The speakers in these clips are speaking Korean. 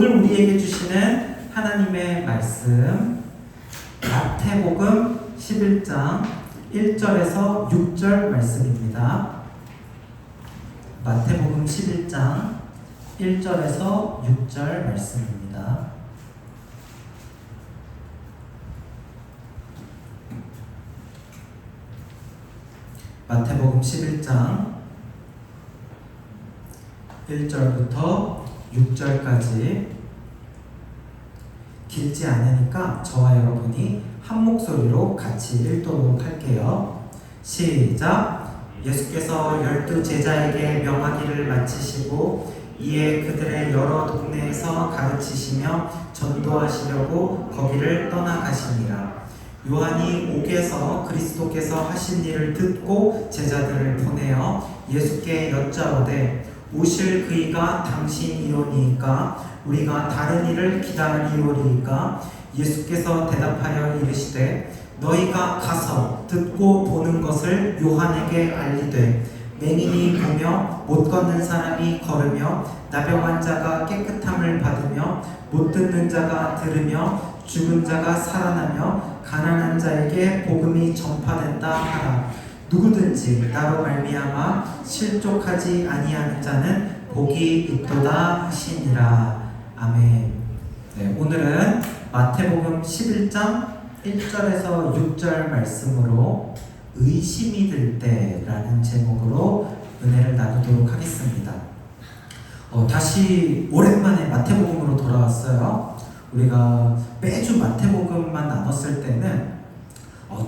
오늘 우리에게 주시는 하나님의 말씀 마태복음 11장 1절에서 6절 말씀입니다. 마태복음 11장 1절에서 6절 말씀입니다. 마태복음 11장 1절부터 6절까지 길지 않으니까 저와 여러분이 한 목소리로 같이 읽도록 할게요. 시작! 예수께서 12 제자에게 명하기를 마치시고 이에 그들의 여러 동네에서 가르치시며 전도하시려고 거기를 떠나가시니라. 요한이 옥에서 그리스도께서 하신 일을 듣고 제자들을 보내어 예수께 여짜오되 오실 그이가 당신이오니이까 우리가 다른 이를 기다리오리이까? 예수께서 대답하여 이르시되 너희가 가서 듣고 보는 것을 요한에게 알리되 맹인이 보며 못 걷는 사람이 걸으며 나병 환자가 깨끗함을 받으며 못 듣는 자가 들으며 죽은 자가 살아나며 가난한 자에게 복음이 전파된다 하라. 누구든지 나로 말미암아 실족하지 아니하는 자는 복이 있도다 하시니라. 아멘. 네, 오늘은 마태복음 11장 1절에서 6절 말씀으로 의심이 들 때라는 제목으로 은혜를 나누도록 하겠습니다. 다시 오랜만에 마태복음으로 돌아왔어요. 우리가 매주 마태복음만 나눴을 때는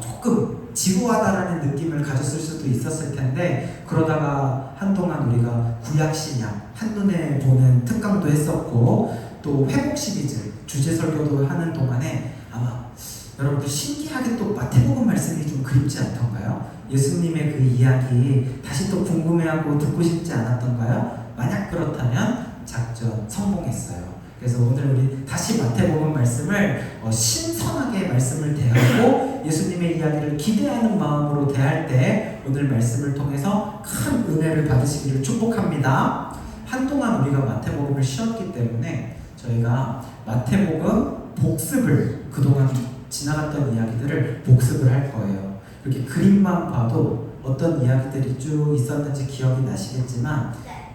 조금 지루하다라는 느낌을 가졌을 수도 있었을 텐데, 그러다가 한동안 우리가 구약신약 한눈에 보는 특강도 했었고 또 회복 시리즈 주제 설교도 하는 동안에 아마 여러분들 신기하게 또 마태복음 말씀이 좀 그립지 않던가요? 예수님의 그 이야기 다시 또 궁금해하고 듣고 싶지 않았던가요? 만약 그렇다면 작전 성공했어요. 그래서 오늘 우리 다시 마태복음 말씀을 신선하게 말씀을 대하고 예수님의 이야기를 기대하는 마음으로 대할 때 오늘 말씀을 통해서 큰 은혜를 받으시기를 축복합니다. 한동안 우리가 마태복음을 쉬었기 때문에 저희가 마태복음 복습을, 그동안 지나갔던 이야기들을 복습을 할 거예요. 이렇게 그림만 봐도 어떤 이야기들이 쭉 있었는지 기억이 나시겠지만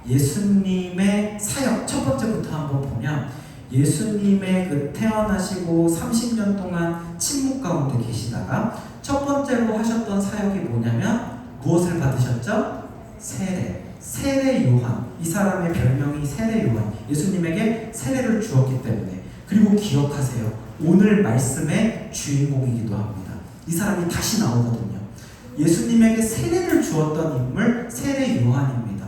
예수님의 사역 첫 번째부터 한번 보면 예수님의 그 태어나시고 30년 동안 침묵 가운데 계시다가 첫 번째로 하셨던 사역이 뭐냐면 무엇을 받으셨죠? 세례 요한. 이 사람의 별명이 세례 요한. 예수님에게 세례를 주었기 때문에. 그리고 기억하세요. 오늘 말씀의 주인공이기도 합니다. 이 사람이 다시 나오거든요. 예수님에게 세례를 주었던 인물 세례 요한입니다.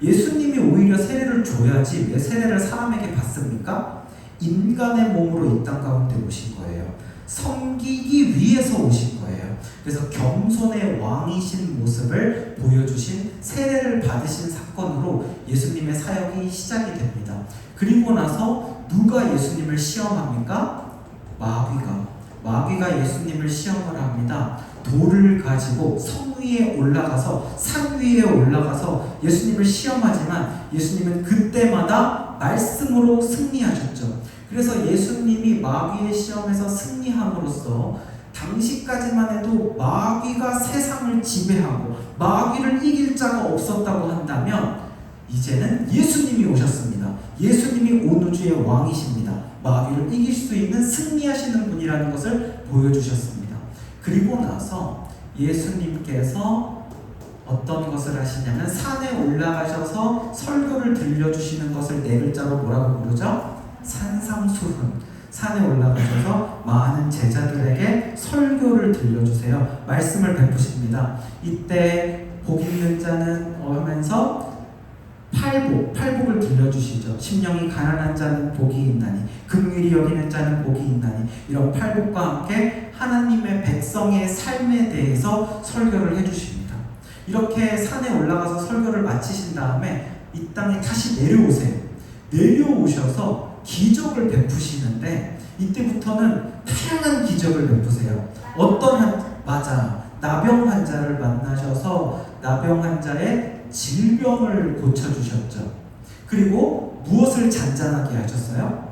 예수님이 오히려 세례를 줘야지 왜 세례를 사람에게 받습니까? 인간의 몸으로 이 땅 가운데 오신 거예요. 섬기기 위해서 오신 거예요. 그래서 겸손의 왕이신 모습을 보여주신 세례를 받으신 사건으로 예수님의 사역이 시작이 됩니다. 그리고 나서 누가 예수님을 시험합니까? 마귀가 예수님을 시험을 합니다. 돌을 가지고 성 위에 올라가서 산 위에 올라가서 예수님을 시험하지만 예수님은 그때마다 말씀으로 승리하셨죠. 그래서 예수님이 마귀의 시험에서 승리함으로써 당시까지만 해도 마귀가 세상을 지배하고 마귀를 이길 자가 없었다고 한다면 이제는 예수님이 오셨습니다. 예수님이 온 우주의 왕이십니다. 마귀를 이길 수 있는 승리하시는 분이라는 것을 보여주셨습니다. 그리고 나서 예수님께서 어떤 것을 하시냐면 산에 올라가셔서 설교를 들려주시는 것을 네 글자로 뭐라고 부르죠? 산상수훈. 산에 올라가셔서 많은 제자들에게 설교를 들려주세요. 말씀을 베푸십니다. 이때 복 있는 자는 하면서 팔복을 들려주시죠. 심령이 가난한 자는 복이 있나니 긍휼히 여기는 자는 복이 있나니, 이런 팔복과 함께 하나님의 백성의 삶에 대해서 설교를 해주십니다. 이렇게 산에 올라가서 설교를 마치신 다음에 이 땅에 다시 내려오세요. 내려오셔서 기적을 베푸시는데 이때부터는 다양한 기적을 베푸세요. 나병 환자를 만나셔서 나병 환자의 질병을 고쳐주셨죠. 그리고 무엇을 잔잔하게 하셨어요?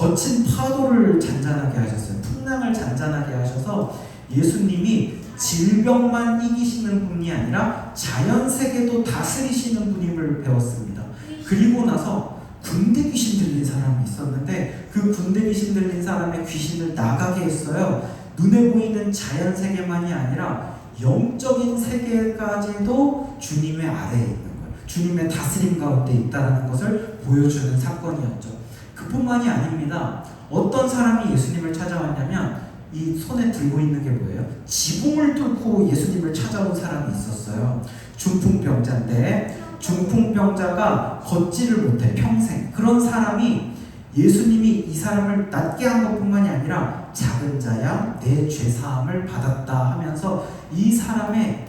거친 파도를 잔잔하게 하셨어요. 풍랑을 잔잔하게 하셔서 예수님이 질병만 이기시는 분이 아니라 자연세계도 다스리시는 분임을 배웠습니다. 그리고 나서 군대 귀신 들린 사람이 있었는데 그 군대 귀신 들린 사람의 귀신을 나가게 했어요. 눈에 보이는 자연세계만이 아니라 영적인 세계까지도 주님의 아래에 있는 거예요. 주님의 다스림 가운데 있다는 것을 보여주는 사건이었죠. 그뿐만이 아닙니다. 어떤 사람이 예수님을 찾아왔냐면 이 손에 들고 있는 게 뭐예요? 지붕을 뚫고 예수님을 찾아온 사람이 있었어요. 중풍병자인데 중풍병자가 걷지를 못해 평생. 그런 사람이 예수님이 이 사람을 낫게 한 것뿐만이 아니라 작은 자야 내 죄사함을 받았다 하면서 이 사람의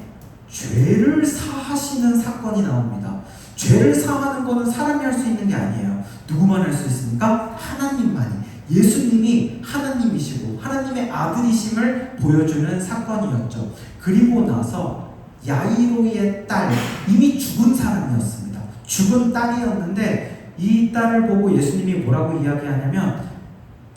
죄를 사하시는 사건이 나옵니다. 죄를 사하는 것은 사람이 할 수 있는 게 아니에요. 누구만 할 수 있습니까? 하나님만이. 예수님이 하나님이시고 하나님의 아들이심을 보여주는 사건이었죠. 그리고 나서 야이로의 딸, 이미 죽은 사람이었습니다. 죽은 딸이었는데 이 딸을 보고 예수님이 뭐라고 이야기하냐면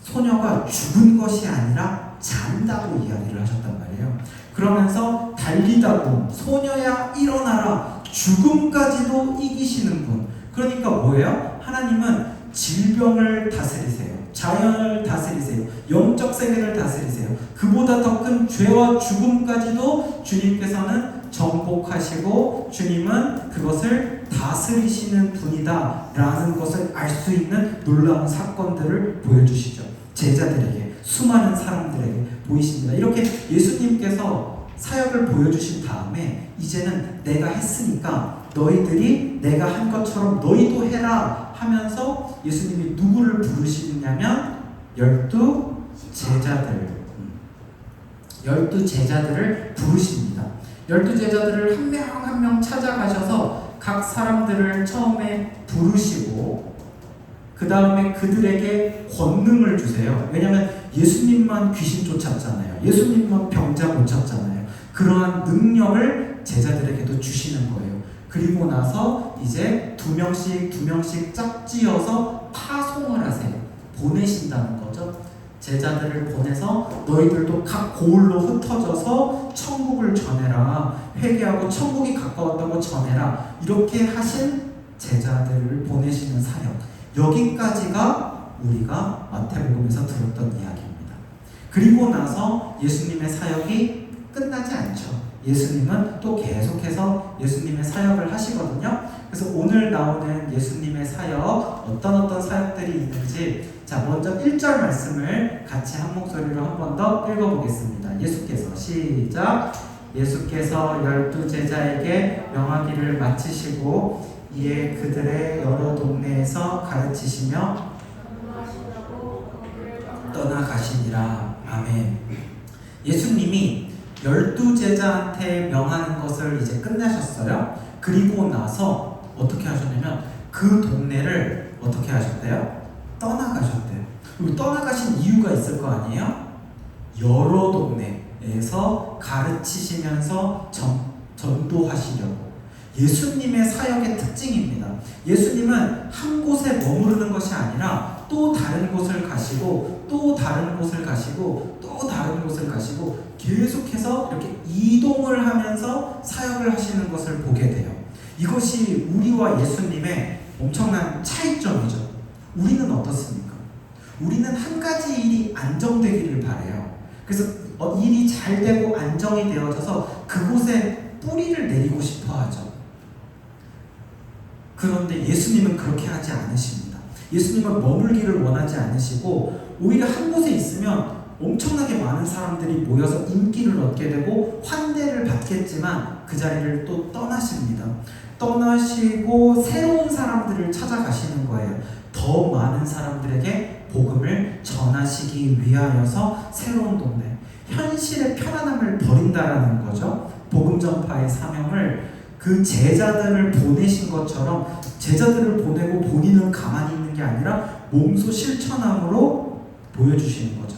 소녀가 죽은 것이 아니라 잔다고 이야기를 하셨단 말이에요. 그러면서 달리다고 소녀야 일어나라, 죽음까지도 이기시는 분. 그러니까 뭐예요? 하나님은 질병을 다스리세요. 자연을 다스리세요. 영적 세계를 다스리세요. 그보다 더 큰 죄와 죽음까지도 주님께서는 정복하시고 주님은 그것을 다스리시는 분이다 라는 것을 알 수 있는 놀라운 사건들을 보여주시죠. 제자들에게, 수많은 사람들에게 보이십니다. 이렇게 예수님께서 사역을 보여주신 다음에 이제는 내가 했으니까 너희들이 내가 한 것처럼 너희도 해라 하면서 예수님이 누구를 부르시느냐면 12제자들을 부르십니다. 12제자들을 한 명 한 명 찾아가셔서 각 사람들을 처음에 부르시고 그 다음에 그들에게 권능을 주세요. 왜냐하면 예수님만 귀신 쫓았잖아요. 예수님만 병자 고쳤잖아요. 그러한 능력을 제자들에게도 주시는 거예요. 그리고 나서 이제 두 명씩 짝지어서 파송을 하세요. 보내신다는 거죠. 제자들을 보내서 너희들도 각 고을로 흩어져서 천국을 전해라. 회개하고 천국이 가까웠다고 전해라. 이렇게 하신 제자들을 보내시는 사역. 여기까지가 우리가 마태복음에서 들었던 이야기입니다. 그리고 나서 예수님의 사역이 끝나지 않죠. 예수님은 또 계속해서 예수님의 사역을 하시거든요. 그래서 오늘 나오는 예수님의 사역, 어떤 사역들이 있는지 자 먼저 1절 말씀을 같이 한 목소리로 한 번 더 읽어보겠습니다. 예수께서 시작. 예수께서 12제자에게 명하기를 마치시고 이에 그들의 여러 동네에서 가르치시며 떠나가시니라. 아멘. 예수님이 12제자한테 명하는 것을 이제 끝내셨어요. 그리고 나서 어떻게 하셨냐면 그 동네를 어떻게 하셨대요? 떠나가셨대요. 그리고 떠나가신 이유가 있을 거 아니에요? 여러 동네에서 가르치시면서 전도하시려고. 예수님의 사역의 특징입니다. 예수님은 한 곳에 머무르는 것이 아니라 또 다른 곳을 가시고 또 다른 곳을 가시고 또 다른 곳을 가시고 계속해서 이렇게 이동을 하면서 사역을 하시는 것을 보게 돼요. 이것이 우리와 예수님의 엄청난 차이점이죠. 우리는 어떻습니까? 우리는 한 가지 일이 안정되기를 바라요. 그래서 일이 잘 되고 안정이 되어져서 그곳에 뿌리를 내리고 싶어 하죠. 그런데 예수님은 그렇게 하지 않으십니다. 예수님은 머물기를 원하지 않으시고 오히려 한 곳에 있으면 엄청나게 많은 사람들이 모여서 인기를 얻게 되고 환대를 받겠지만 그 자리를 또 떠나십니다. 떠나시고 새로운 사람들을 찾아가시는 거예요. 더 많은 사람들에게 복음을 전하시기 위하여서 새로운 동네, 현실의 편안함을 버린다라는 거죠. 복음 전파의 사명을 그 제자들을 보내신 것처럼 제자들을 보내고 본인은 가만히 있는 게 아니라 몸소 실천함으로 보여주시는 거죠.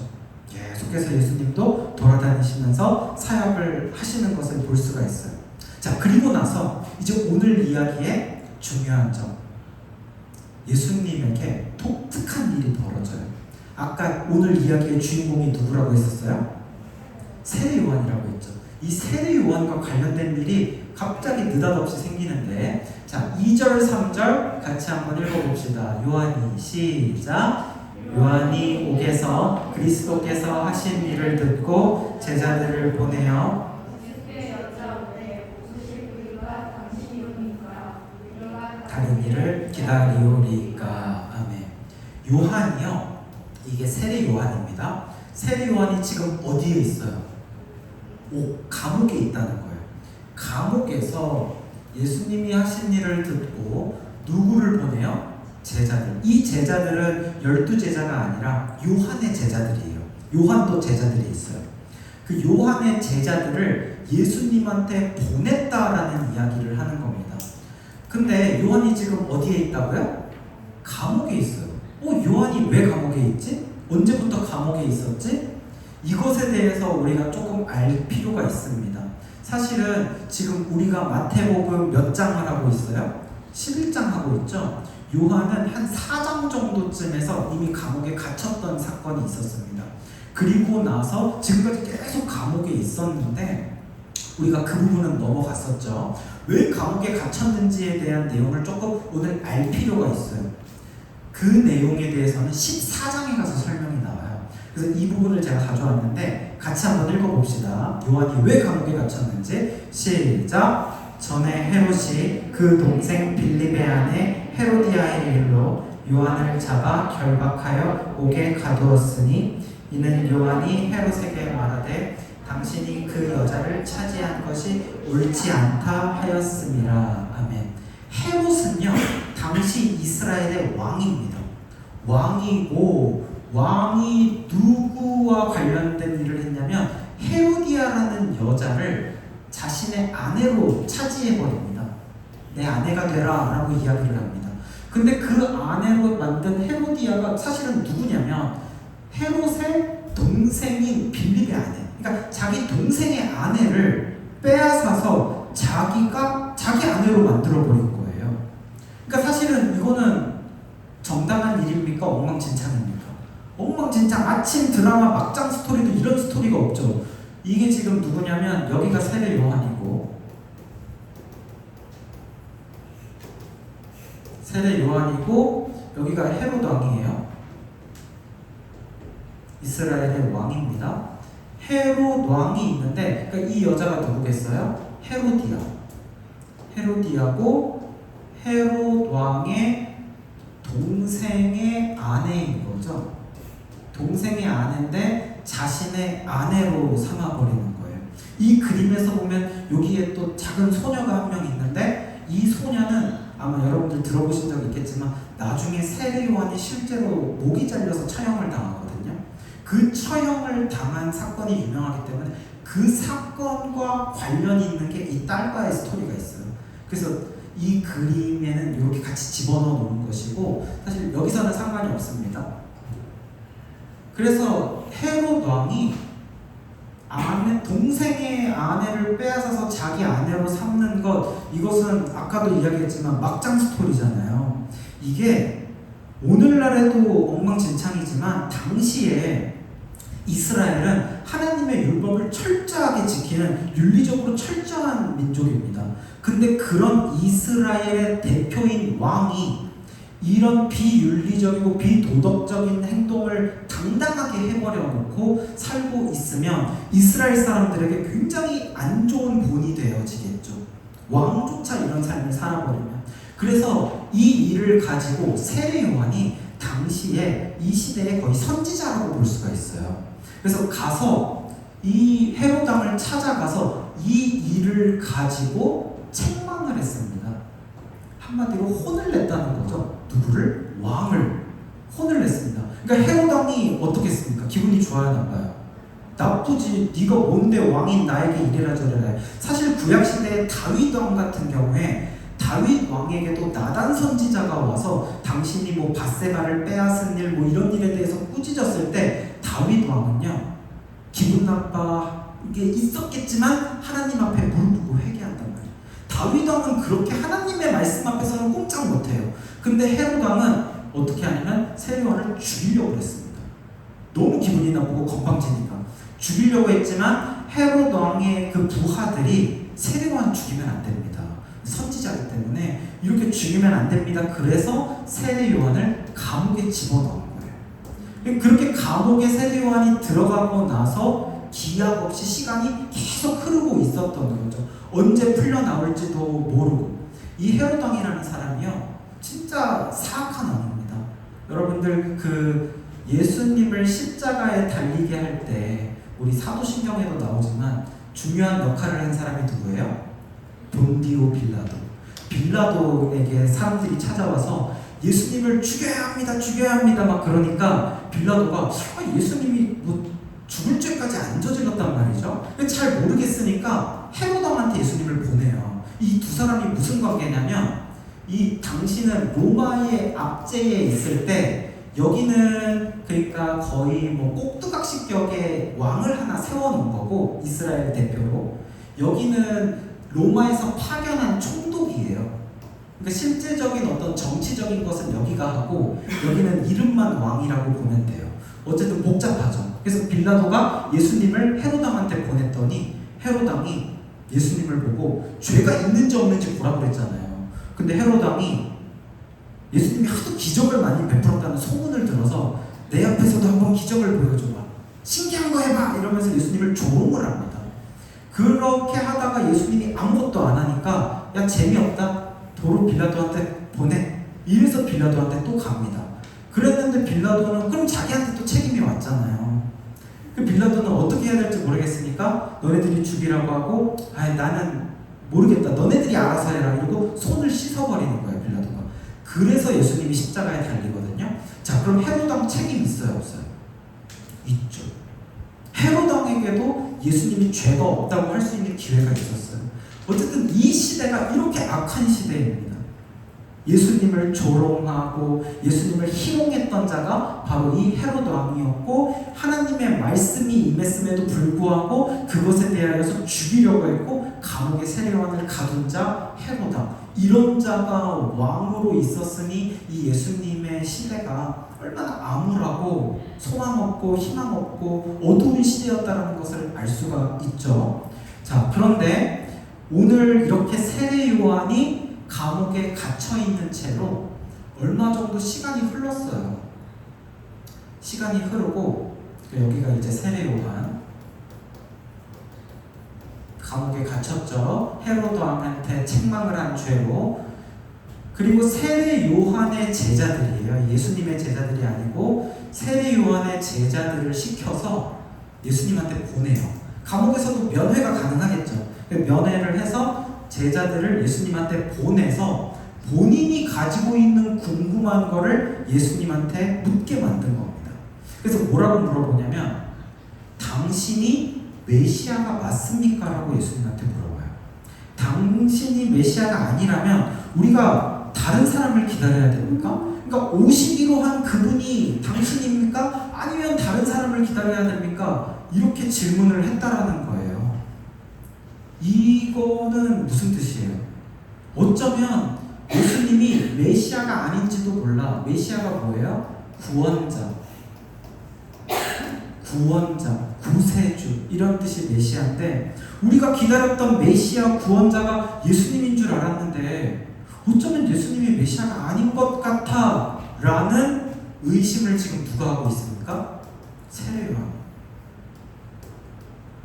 계속해서 예수님도 돌아다니시면서 사역을 하시는 것을 볼 수가 있어요. 자, 그리고 나서 이제 오늘 이야기의 중요한 점, 예수님에게 독특한 일이 벌어져요. 아까 오늘 이야기의 주인공이 누구라고 했었어요? 세례 요한이라고 했죠. 이 세례 요한과 관련된 일이 갑자기 느닷없이 생기는데, 자, 2절 3절 같이 한번 읽어봅시다. 요한이 시작. 요한이 옥에서 그리스도께서 하신 일을 듣고 제자들을 보내어 다른 일을 기다리오리까. 아멘. 요한이요, 이게 세례 요한입니다. 세례 요한이 지금 어디에 있어요? 감옥에 있다는 거예요. 감옥에서 예수님이 하신 일을 듣고 누구를 보내요? 제자들. 이 제자들은 12제자가 아니라 요한의 제자들이에요. 요한도 제자들이 있어요. 그 요한의 제자들을 예수님한테 보냈다라는 이야기를 하는 겁니다. 근데 요한이 지금 어디에 있다고요? 감옥에 있어요. 요한이 왜 감옥에 있지? 언제부터 감옥에 있었지? 이것에 대해서 우리가 조금 알 필요가 있습니다. 사실은 지금 우리가 마태복음 몇 장을 하고 있어요? 11장 하고 있죠? 요한은 한 4장 정도쯤에서 이미 감옥에 갇혔던 사건이 있었습니다. 그리고 나서 지금까지 계속 감옥에 있었는데 우리가 그 부분은 넘어갔었죠. 왜 감옥에 갇혔는지에 대한 내용을 조금 오늘 알 필요가 있어요. 그 내용에 대해서는 14장에 가서 설명이 나와요. 그래서 이 부분을 제가 가져왔는데 같이 한번 읽어봅시다. 요한이 왜 감옥에 갇혔는지. 시작. 전에 헤롯이 그 동생 빌립의 아내 헤로디아의 일로 요한을 잡아 결박하여 옥에 가두었으니 이는 요한이 헤롯에게 말하되 당신이 그 여자를 차지한 것이 옳지 않다 하였음이라. 아멘. 헤롯은요, 당시 이스라엘의 왕입니다. 왕이고, 왕이 누구와 관련된 일을 했냐면 헤로디아라는 여자를 자신의 아내로 차지해버립니다. 내 아내가 되라 라고 이야기를 합니다. 근데 그 아내로 만든 헤로디아가 사실은 누구냐면 헤롯의 동생인 빌립의 아내, 그러니까 자기 동생의 아내를 빼앗아서 자기가 자기 아내로 만들어버린 거예요. 그러니까 사실은 이거는 정당한 일입니까? 엉망진창입니까? 엉망진창. 아침 드라마 막장 스토리도 이런 스토리가 없죠. 이게 지금 누구냐면 여기가 세례 요한이고, 세례 요한이고 여기가 헤롯 왕이에요. 이스라엘의 왕입니다. 헤롯 왕이 있는데, 그러니까 이 여자가 누구겠어요? 헤로디아. 헤로디아고 헤롯 왕의 동생의 아내인 거죠. 동생의 아내인데 자신의 아내로 삼아버리는 거예요. 이 그림에서 보면 여기에 또 작은 소녀가 한 명 있는데, 이 소녀는 아마 여러분들 들어보신 적 있겠지만 나중에 세례 요한이 실제로 목이 잘려서 처형을 당하거든요. 그 처형을 당한 사건이 유명하기 때문에 그 사건과 관련이 있는 게 이 딸과의 스토리가 있어요. 그래서 이 그림에는 이렇게 같이 집어넣어 놓은 것이고, 사실 여기서는 상관이 없습니다. 그래서 헤롯 왕이 동생의 아내를 빼앗아서 자기 아내로 삼는 것, 이것은 아까도 이야기했지만 막장 스토리잖아요. 이게 오늘날에도 엉망진창이지만 당시에 이스라엘은 하나님의 율법을 철저하게 지키는 윤리적으로 철저한 민족입니다. 근데 그런 이스라엘의 대표인 왕이 이런 비윤리적이고 비도덕적인 행동을 당당하게 해버려 놓고 살고 있으면 이스라엘 사람들에게 굉장히 안 좋은 본이 되어지겠죠. 왕조차 이런 삶을 살아버리면. 그래서 이 일을 가지고 세례 요한이 당시에 이 시대의 거의 선지자라고 볼 수가 있어요. 그래서 가서 이 헤롯 왕을 찾아가서 이 일을 가지고 책망을 했습니다. 한마디로 혼을 냈다는 거죠. 누구를? 왕을 혼을 냈습니다. 그러니까 헤롯 왕이 어떻게 했습니까? 기분이 좋아야 나빠요? 나쁘지. 네가 뭔데 왕인 나에게 이래라 저래라. 사실 구약시대의 다윗 왕 같은 경우에 다윗 왕에게도 나단 선지자가 와서 당신이 뭐 밧세바를 빼앗은 일 뭐 이런 일에 대해서 꾸짖었을 때 다윗 왕은요, 기분 나빠 이게 있었겠지만 하나님 앞에 무릎 회개한단 말이에요. 다윗 왕은 그렇게 하나님의 말씀 앞에서는 꼼짝 못해요. 근데 헤롯 왕은 어떻게 하냐면 세례 요한을 죽이려고 했습니다. 너무 기분이 나쁘고 건방지니까 죽이려고 했지만 헤롯 왕의 그 부하들이 세례요한 죽이면 안 됩니다. 선지자이기 때문에 이렇게 죽이면 안 됩니다. 그래서 세례요한을 감옥에 집어넣은 거예요. 그렇게 감옥에 세례요한이 들어가고 나서 기약 없이 시간이 계속 흐르고 있었던 거죠. 언제 풀려나올지도 모르고. 이 헤롯 왕이라는 사람이요, 진짜 사악한 왕입니다. 여러분들 그 예수님을 십자가에 달리게 할 때 우리 사도신경에도 나오지만 중요한 역할을 한 사람이 누구예요? 본디오 빌라도. 빌라도에게 사람들이 찾아와서 예수님을 죽여야 합니다, 죽여야 합니다 막 그러니까 빌라도가 예수님이 뭐 죽을 죄까지 안 저질렀단 말이죠. 잘 모르겠으니까 헤롯 왕한테 예수님을 보내요. 이 두 사람이 무슨 관계냐면, 이 당신은 로마의 압제에 있을 때 여기는 그러니까 거의 뭐 꼭두각시 격의 왕을 하나 세워놓은 거고, 이스라엘 대표로. 여기는 로마에서 파견한 총독이에요. 그러니까 실제적인 어떤 정치적인 것은 여기가 하고 여기는 이름만 왕이라고 보면 돼요. 어쨌든 복잡하죠. 그래서 빌라도가 예수님을 헤롯왕한테 보냈더니 헤롯왕이 예수님을 보고 죄가 있는지 없는지 보라고 그랬잖아요. 근데 헤롯왕이 예수님이 하도 기적을 많이 베풀었다는 소문을 들어서 내 앞에서도 한번 기적을 보여줘봐, 신기한 거 해봐 이러면서 예수님을 조롱을 합니다. 그렇게 하다가 예수님이 아무것도 안 하니까 야 재미없다, 도로 빌라도한테 보내, 이래서 빌라도한테 또 갑니다. 그랬는데 빌라도는 그럼 자기한테 또 책임이 왔잖아요. 그 빌라도는 어떻게 해야 될지 모르겠으니까 너네들이 죽이라고 하고 나는 모르겠다, 너네들이 알아서 해라 이러고 손을 씻어버리는 거예요, 빌라도가. 그래서 예수님이 십자가에 달리거든요. 자, 그럼 헤롯왕 책임 있어요, 없어요? 있죠. 헤롯왕에게도 예수님이 죄가 없다고 할 수 있는 기회가 있었어요. 어쨌든 이 시대가 이렇게 악한 시대입니다. 예수님을 조롱하고 예수님을 희롱했던 자가 바로 이 헤롯 왕이었고, 하나님의 말씀이 임했음에도 불구하고 그것에 대하여서 죽이려고 했고 감옥에 세례요한을 가둔 자 헤롯 왕, 이런 자가 왕으로 있었으니 이 예수님의 시대가 얼마나 암울하고 소망 없고 희망 없고 어두운 시대였다는 것을 알 수가 있죠. 자, 그런데 오늘 이렇게 세례요한이 감옥에 갇혀있는 채로 얼마 정도 시간이 흘렀어요. 시간이 흐르고 여기가 이제 세례요한 감옥에 갇혔죠. 헤롯 왕한테 책망을 한 죄로. 그리고 세례요한의 제자들이에요. 예수님의 제자들이 아니고 세례요한의 제자들을 시켜서 예수님한테 보내요. 감옥에서도 면회가 가능하겠죠. 면회를 해서 제자들을 예수님한테 보내서 본인이 가지고 있는 궁금한 거를 예수님한테 묻게 만든 겁니다. 그래서 뭐라고 물어보냐면 당신이 메시아가 맞습니까? 라고 예수님한테 물어봐요. 당신이 메시아가 아니라면 우리가 다른 사람을 기다려야 됩니까? 그러니까 50위로 한 그분이 당신입니까? 아니면 다른 사람을 기다려야 됩니까? 이렇게 질문을 했다라는 거예요. 이거는 무슨 뜻이에요? 어쩌면 예수님이 메시아가 아닌지도 몰라. 메시아가 뭐예요? 구원자, 구세주, 이런 뜻이 메시아인데 우리가 기다렸던 메시아 구원자가 예수님인 줄 알았는데 어쩌면 예수님이 메시아가 아닌 것 같아 라는 의심을 지금 누가 하고 있습니까?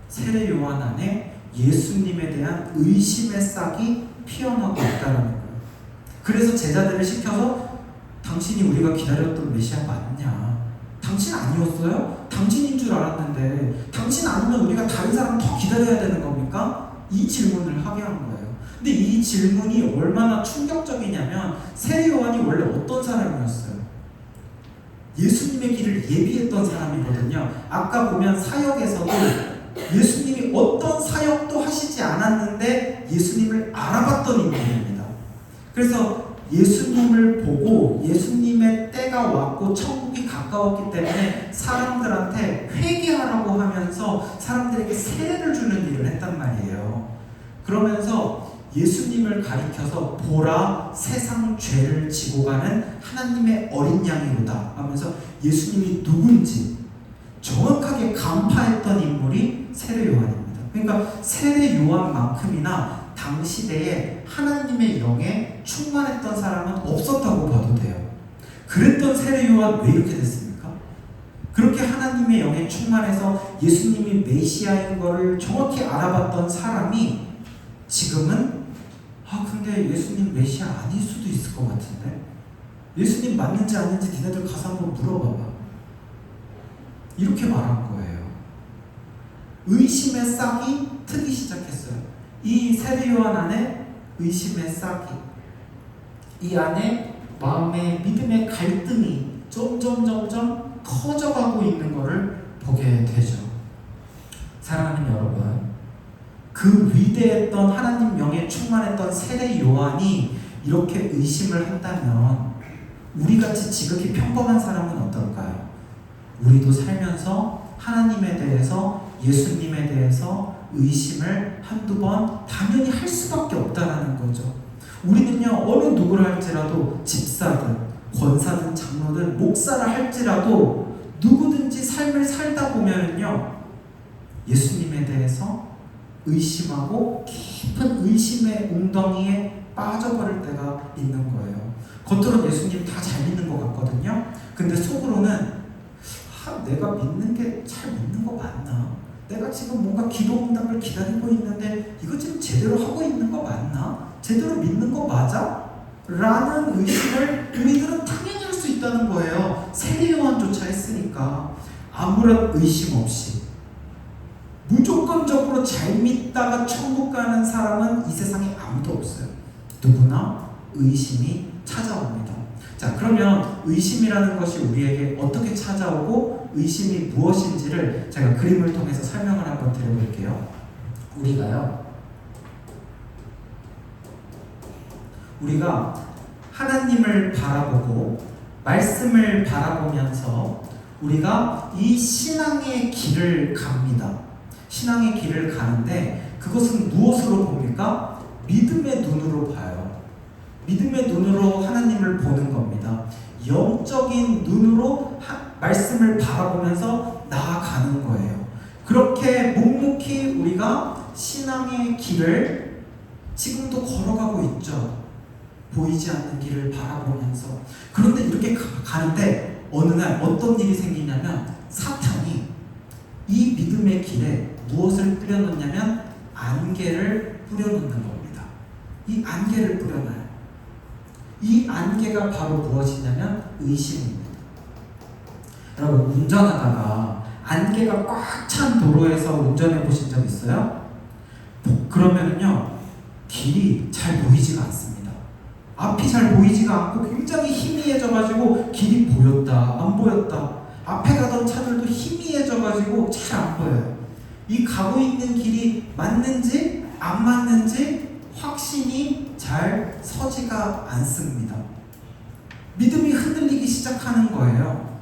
세례요한 안에 예수님에 대한 의심의 싹이 피어나고 있다는 거예요. 그래서 제자들을 시켜서 당신이 우리가 기다렸던 메시아 맞냐? 당신 아니었어요? 당신인 줄 알았는데 당신 아니면 우리가 다른 사람 더 기다려야 되는 겁니까? 이 질문을 하게 한 거예요. 근데 이 질문이 얼마나 충격적이냐면 세례요한이 원래 어떤 사람이었어요? 예수님의 길을 예비했던 사람이거든요. 아까 보면 사역에서도 예수님이 어떤 사역도 하시지 않았는데 예수님을 알아봤던 인물입니다. 그래서 예수님을 보고 예수님의 때가 왔고 천국이 가까웠기 때문에 사람들한테 회개하라고 하면서 사람들에게 세례를 주는 일을 했단 말이에요. 그러면서 예수님을 가리켜서 보라 세상 죄를 지고 가는 하나님의 어린 양이로다 하면서 예수님이 누군지, 정확하게 간파했던 인물이 세례 요한입니다. 그러니까 세례 요한만큼이나 당시대에 하나님의 영에 충만했던 사람은 없었다고 봐도 돼요. 그랬던 세례 요한 왜 이렇게 됐습니까? 그렇게 하나님의 영에 충만해서 예수님이 메시아인 거를 정확히 알아봤던 사람이 지금은 근데 예수님 메시아 아닐 수도 있을 것 같은데 예수님 맞는지 아닌지 니네들 가서 한번 물어봐봐. 이렇게 말한 거예요. 의심의 싹이 트기 시작했어요. 이 세례 요한 안에 의심의 싹이, 이 안에 마음의 믿음의 갈등이 점점 커져가고 있는 것을 보게 되죠. 사랑하는 여러분, 그 위대했던 하나님 영에 충만했던 세례 요한이 이렇게 의심을 한다면 우리같이 지극히 평범한 사람은 어떨까요? 우리도 살면서 하나님에 대해서, 예수님에 대해서 의심을 한두 번 당연히 할 수밖에 없다라는 거죠. 우리는요, 어느 누구를 할지라도 집사든 권사든 장로든 목사를 할지라도 누구든지 삶을 살다 보면은요, 예수님에 대해서 의심하고 깊은 의심의 웅덩이에 빠져버릴 때가 있는 거예요. 겉으로는 예수님 다 잘 믿는 것 같거든요. 근데 속으로는 내가 믿는 게 잘 믿는 거 맞나? 내가 지금 뭔가 기도 응답을 기다리고 있는데 이거 지금 제대로 하고 있는 거 맞나? 제대로 믿는 거 맞아? 라는 의심을 우리들은 당연히 할 수 있다는 거예요. 세례 요한조차 했으니까. 아무런 의심 없이 무조건적으로 잘 믿다가 천국 가는 사람은 이 세상에 아무도 없어요. 누구나 의심이 찾아옵니다. 자, 그러면 의심이라는 것이 우리에게 어떻게 찾아오고 의심이 무엇인지를 제가 그림을 통해서 설명을 한번 드려볼게요. 우리가 하나님을 바라보고 말씀을 바라보면서 우리가 이 신앙의 길을 갑니다. 신앙의 길을 가는데 그것은 무엇으로 봅니까? 믿음의 눈으로 봐요. 믿음의 눈으로 하나님을 보는 겁니다. 영적인 눈으로 말씀을 바라보면서 나아가는 거예요. 그렇게 묵묵히 우리가 신앙의 길을 지금도 걸어가고 있죠. 보이지 않는 길을 바라보면서. 그런데 이렇게 가는데 어느 날 어떤 일이 생기냐면 사탄이 이 믿음의 길에 무엇을 뿌려놓냐면 안개를 뿌려놓는 겁니다. 이 안개를 뿌려놔요. 이 안개가 바로 무엇이냐면 의심입니다. 여러분, 운전하다가 안개가 꽉 찬 도로에서 운전해 보신 적 있어요? 그러면은요, 길이 잘 보이지가 않습니다. 앞이 잘 보이지가 않고 굉장히 희미해져가지고 길이 보였다 안 보였다, 앞에 가던 차들도 희미해져가지고 잘 안 보여요. 이 가고 있는 길이 맞는지 안 맞는지 확신이 잘 서지가 않습니다. 믿음이 흔들리기 시작하는 거예요.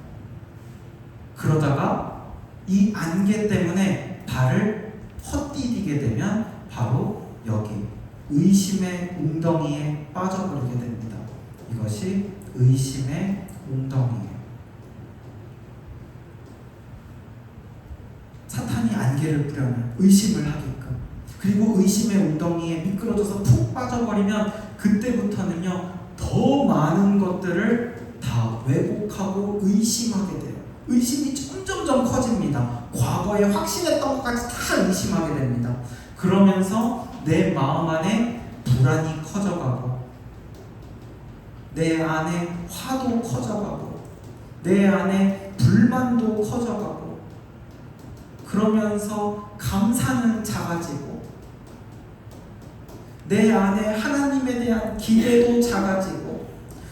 그러다가 이 안개 때문에 발을 헛디디게 되면 바로 여기 의심의 웅덩이에 빠져버리게 됩니다. 이것이 의심의 웅덩이에요. 사탄이 안개를 뿌려놔요. 의심을 하게끔. 그리고 의심의 웅덩이에 미끄러져서 푹 빠져버리면 그때부터는요, 더 많은 것들을 다 왜곡하고 의심하게 돼요. 의심이 점점점 커집니다. 과거에 확신했던 것까지 다 의심하게 됩니다. 그러면서 내 마음 안에 불안이 커져가고, 내 안에 화도 커져가고, 내 안에 불만도 커져가고, 그러면서 감사는 작아지고, 내 안에 하나님에 대한 기대도 작아지고,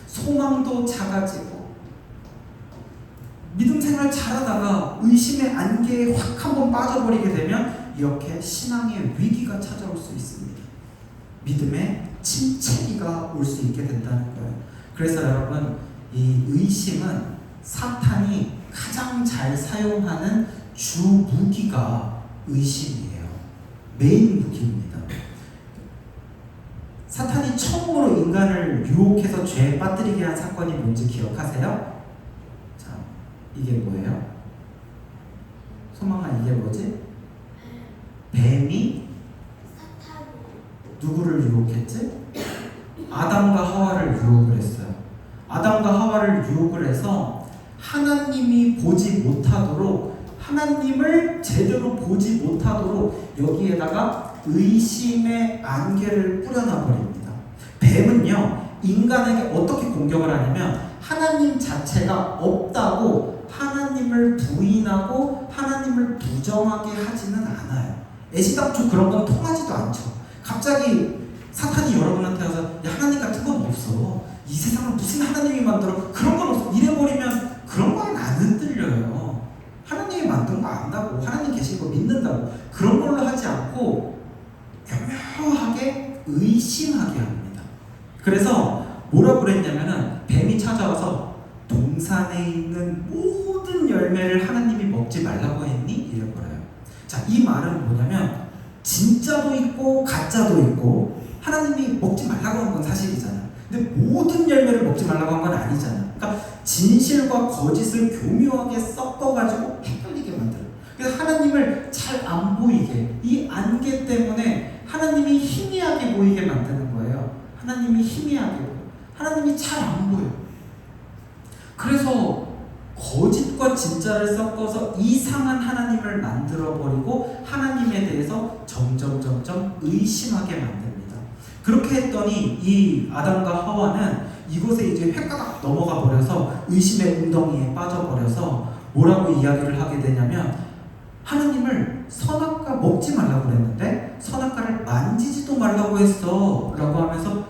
소망도 작아지고, 믿음 생활 잘하다가 의심의 안개에 확 한번 빠져버리게 되면 이렇게 신앙의 위기가 찾아올 수 있습니다. 믿음의 침체기가 올 수 있게 된다는 거예요. 그래서 여러분, 이 의심은 사탄이 가장 잘 사용하는 주 무기가 의심이에요. 메인 무기입니다. 사탄이 처음으로 인간을 유혹해서 죄에 빠뜨리게 한 사건이 뭔지 기억하세요? 자, 이게 뭐예요? 소망아, 이게 뭐지? 뱀이 누구를 유혹했지? 아담과 하와를 유혹을 했어요. 아담과 하와를 유혹을 해서 하나님이 보지 못하도록, 하나님을 제대로 보지 못하도록 여기에다가 의심의 안개를 뿌려놔 버립니다. 뱀은요, 인간에게 어떻게 공격을 하냐면 하나님 자체가 없다고 하나님을 부인하고 하나님을 부정하게 하지는 않아요. 애시당초 그런 건 통하지도 않죠. 갑자기 사탄이 여러분한테 와서 야, 하나님 같은 건 없어, 이 세상을 무슨 하나님이 만들어, 그런 건 없어, 이래버리면 그런 거는 안 흔들려요. 하나님이 만든 거 안다고, 하나님 계신 거 믿는다고, 그런 걸로 하지 않고 교묘하게 의심하게 합니다. 그래서 뭐라고 그랬냐면은 뱀이 찾아와서 동산에 있는 모든 열매를 하나님이 먹지 말라고 했니? 이래버려요. 자, 이 말은 뭐냐면 진짜도 있고 가짜도 있고, 하나님이 먹지 말라고 한 건 사실이잖아. 근데 모든 열매를 먹지 말라고 한 건 아니잖아. 그러니까 진실과 거짓을 교묘하게 섞어가지고 헷갈리게 만들어. 그래서 하나님을 잘 안 보이게, 이 안개 때문에 하나님이 희미하게 보이게 만드는 거예요. 하나님이 희미하게 보여. 하나님이 잘 안 보여. 그래서 거짓과 진짜를 섞어서 이상한 하나님을 만들어버리고 하나님에 대해서 점점 의심하게 만듭니다. 그렇게 했더니 이 아담과 하와는 이곳에 이제 횟가닥 넘어가 버려서 의심의 웅덩이에 빠져버려서 뭐라고 이야기를 하게 되냐면, 하나님을 선악과 먹지 말라고 그랬는데 선악과를 만지지도 말라고 했어 라고 하면서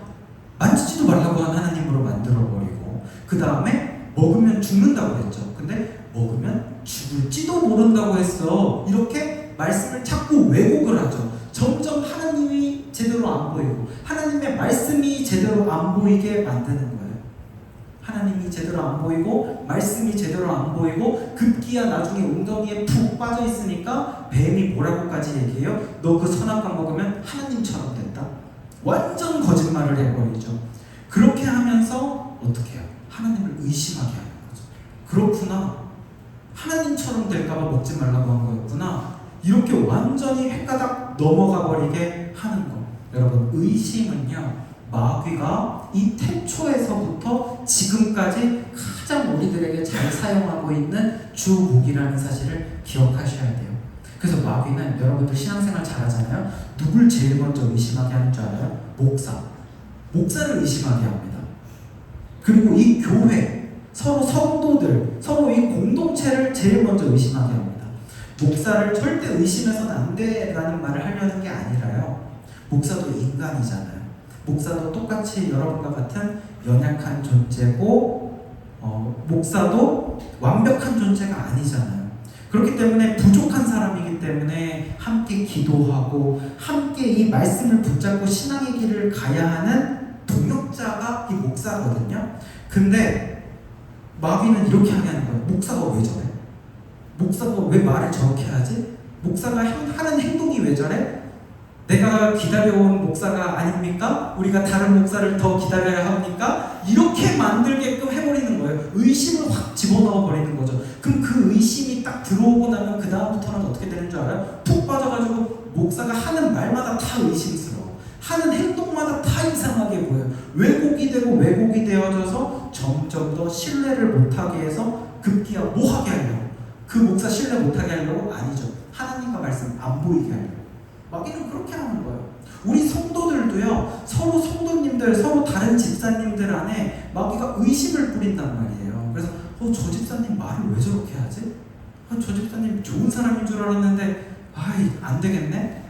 만지지도 말라고 한 하나님으로 만들어버리고, 그 다음에 먹으면 죽는다고 했죠. 근데 먹으면 죽을지도 모른다고 했어. 이렇게 말씀을 자꾸 왜곡을 하죠. 점점 하나님이 제대로 안 보이고 하나님의 말씀이 제대로 안 보이게 만드는 거예요. 하나님이 제대로 안 보이고 말씀이 제대로 안 보이고 급기야 나중에 웅덩이에 푹 빠져 있으니까 뱀이 뭐라고까지 얘기해요? 너 그 선악과 먹으면 하나님처럼 된다. 완전 거짓말을 해버리죠. 그렇게 하면서 어떻게 해요? 하나님을 의심하게 하는 거죠. 그렇구나, 하나님처럼 될까봐 먹지 말라고 한 거였구나, 이렇게 완전히 헷가닥 넘어가 버리게 하는 거. 여러분, 의심은요, 마귀가 이 태초에서부터 지금까지 가장 우리들에게 잘 사용하고 있는 주 무기라는 사실을 기억하셔야 돼요. 그래서 마귀는, 여러분들 신앙생활 잘하잖아요. 누굴 제일 먼저 의심하게 하는 줄 알아요? 목사를 의심하게 합니다. 그리고 이 교회, 서로 성도들, 서로 이 공동체를 제일 먼저 의심하게 합니다. 목사를 절대 의심해서는 안 돼라는 말을 하려는 게 아니라요, 목사도 인간이잖아요. 목사도 똑같이 여러분과 같은 연약한 존재고, 목사도 완벽한 존재가 아니잖아요. 그렇기 때문에 부족한 사람이기 때문에 함께 기도하고 함께 이 말씀을 붙잡고 신앙의 길을 가야 하는 동역자가 이 목사거든요. 근데 마귀는 이렇게 하게 하는 거예요. 목사가 왜 저래? 목사가 왜 말을 저렇게 하지? 목사가 하는 행동이 왜 저래? 내가 기다려온 목사가 아닙니까? 우리가 다른 목사를 더 기다려야 합니까? 이렇게 만들게끔 해버리는 거예요. 의심을 확 집어넣어 버리는 거죠. 그럼 그 의심이 딱 들어오고 나면 그 다음부터는 어떻게 되는 줄 알아요? 푹 빠져가지고 목사가 하는 말마다 다 의심스러워. 하는 행동마다 다 이상하게 보여요. 왜곡이 되고 왜곡이 되어져서 점점 더 신뢰를 못하게 해서 급기야 뭐하게 하려고? 그 목사 신뢰 못하게 하려고? 아니죠. 하나님과 말씀 안 보이게 하려고. 마귀는 그렇게 하는 거예요. 우리 성도들도요, 서로 성도님들, 서로 다른 집사님들 안에 마귀가 의심을 뿌린단 말이에요. 그래서 저 집사님 말을 왜 저렇게 하지? 저 집사님 좋은 사람인 줄 알았는데 안 되겠네?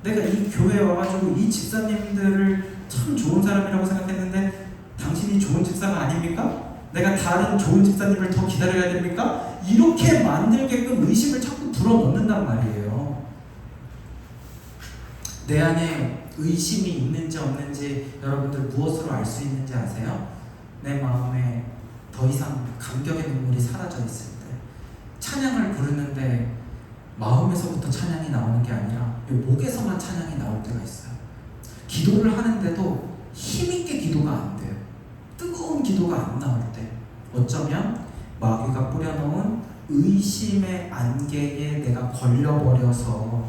내가 이 교회에 와가지고 이 집사님들을 참 좋은 사람이라고 생각했는데 당신이 좋은 집사가 아닙니까? 내가 다른 좋은 집사님을 더 기다려야 됩니까? 이렇게 만들게끔 의심을 자꾸 불어넣는단 말이에요. 내 안에 의심이 있는지 없는지 여러분들 무엇으로 알 수 있는지 아세요? 내 마음에 더 이상 감격의 눈물이 사라져 있을 때, 찬양을 부르는데 마음에서부터 찬양이 나오는 게 아니라 목에서만 찬양이 나올 때가 있어요. 기도를 하는데도 힘있게 기도가 안 돼요. 뜨거운 기도가 안 나올 때, 어쩌면 마귀가 뿌려놓은 의심의 안개에 내가 걸려버려서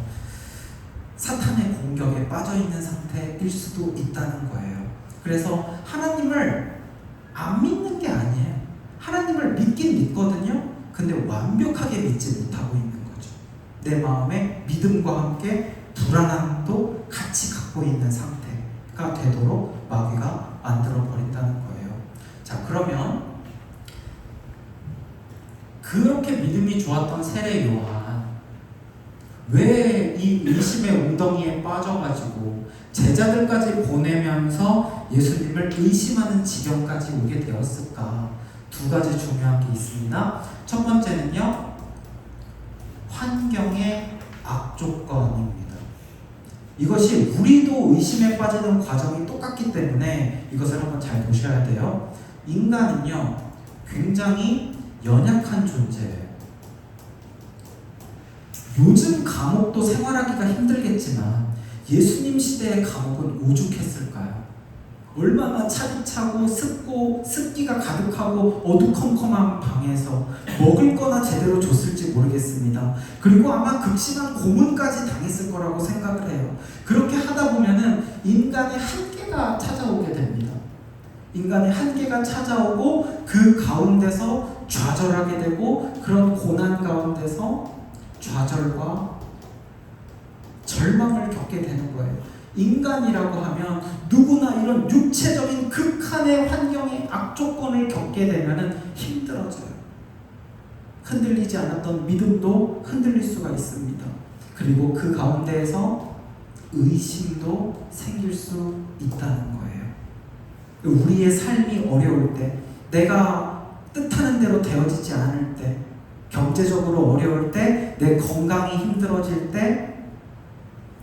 사탄의 공격에 빠져있는 상태일 수도 있다는 거예요. 그래서 하나님을 안 믿는 게 아니에요. 하나님을 믿긴 믿거든요. 근데 완벽하게 믿지 못하고 있는 거죠. 내 마음에 믿음과 함께 불안함도 같이 갖고 있는 상태가 되도록 마귀가 만들어버린다는 거예요. 자, 그러면 그렇게 믿음이 좋았던 세례 요한, 왜 이 의심의 웅덩이에 빠져가지고 제자들까지 보내면서 예수님을 의심하는 지경까지 오게 되었을까? 두 가지 중요한 게 있습니다. 첫 번째는요, 환경의 악조건입니다. 이것이 우리도 의심에 빠지는 과정이 똑같기 때문에 이것을 한번 잘 보셔야 돼요. 인간은요, 굉장히 연약한 존재예요. 요즘 감옥도 생활하기가 힘들겠지만 예수님 시대의 감옥은 오죽했을까요? 얼마나 차디차고 습고 습기가 가득하고 어두컴컴한 방에서 먹을 거나 제대로 줬을지 모르겠습니다. 그리고 아마 극심한 고문까지 당했을 거라고 생각을 해요. 그렇게 하다 보면은 인간의 한계가 찾아오게 됩니다. 인간의 한계가 찾아오고 그 가운데서 좌절하게 되고, 그런 고난 가운데서 좌절과 절망을 겪게 되는 거예요. 인간이라고 하면 누구나 이런 육체적인 극한의 환경의 악조건을 겪게 되면 힘들어져요. 흔들리지 않았던 믿음도 흔들릴 수가 있습니다. 그리고 그 가운데에서 의심도 생길 수 있다는 거예요. 우리의 삶이 어려울 때, 내가 뜻하는 대로 되어지지 않을 때, 경제적으로 어려울 때, 내 건강이 힘들어질 때,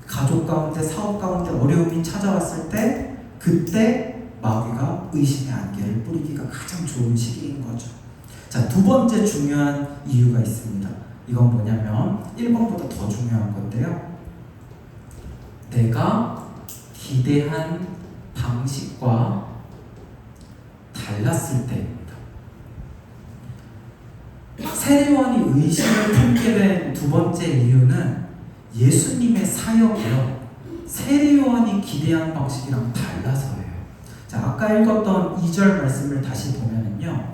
가족 가운데, 사업 가운데 어려움이 찾아왔을 때, 그때 마귀가 의심의 안개를 뿌리기가 가장 좋은 시기인 거죠. 자, 두 번째 중요한 이유가 있습니다. 이건 뭐냐면 1번보다 더 중요한 건데요, 내가 기대한 방식과 달랐을 때입니다. 세례요한이 의심을 품게 된 두 번째 이유는 예수님의 사역이요, 세례요한이 기대한 방식이랑 달라서예요. 자, 아까 읽었던 2절 말씀을 다시 보면은요,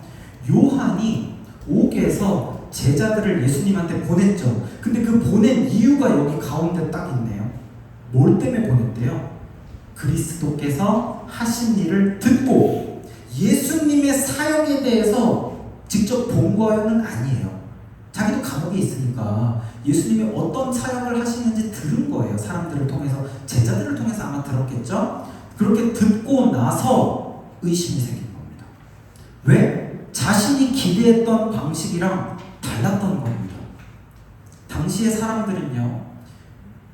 요한이 옥에서 제자들을 예수님한테 보냈죠. 근데 그 보낸 이유가 여기 가운데 딱 있네요. 뭘 때문에 보냈대요? 그리스도께서 하신 일을 듣고, 예수님의 사역에 대해서 직접 본 거는 아니에요. 자기도 감옥에 있으니까 예수님이 어떤 사역을 하시는지 들은 거예요. 사람들을 통해서, 제자들을 통해서 아마 들었겠죠. 그렇게 듣고 나서 의심이 생긴 겁니다. 왜? 자신이 기대했던 방식이랑 달랐던 겁니다. 당시의 사람들은요,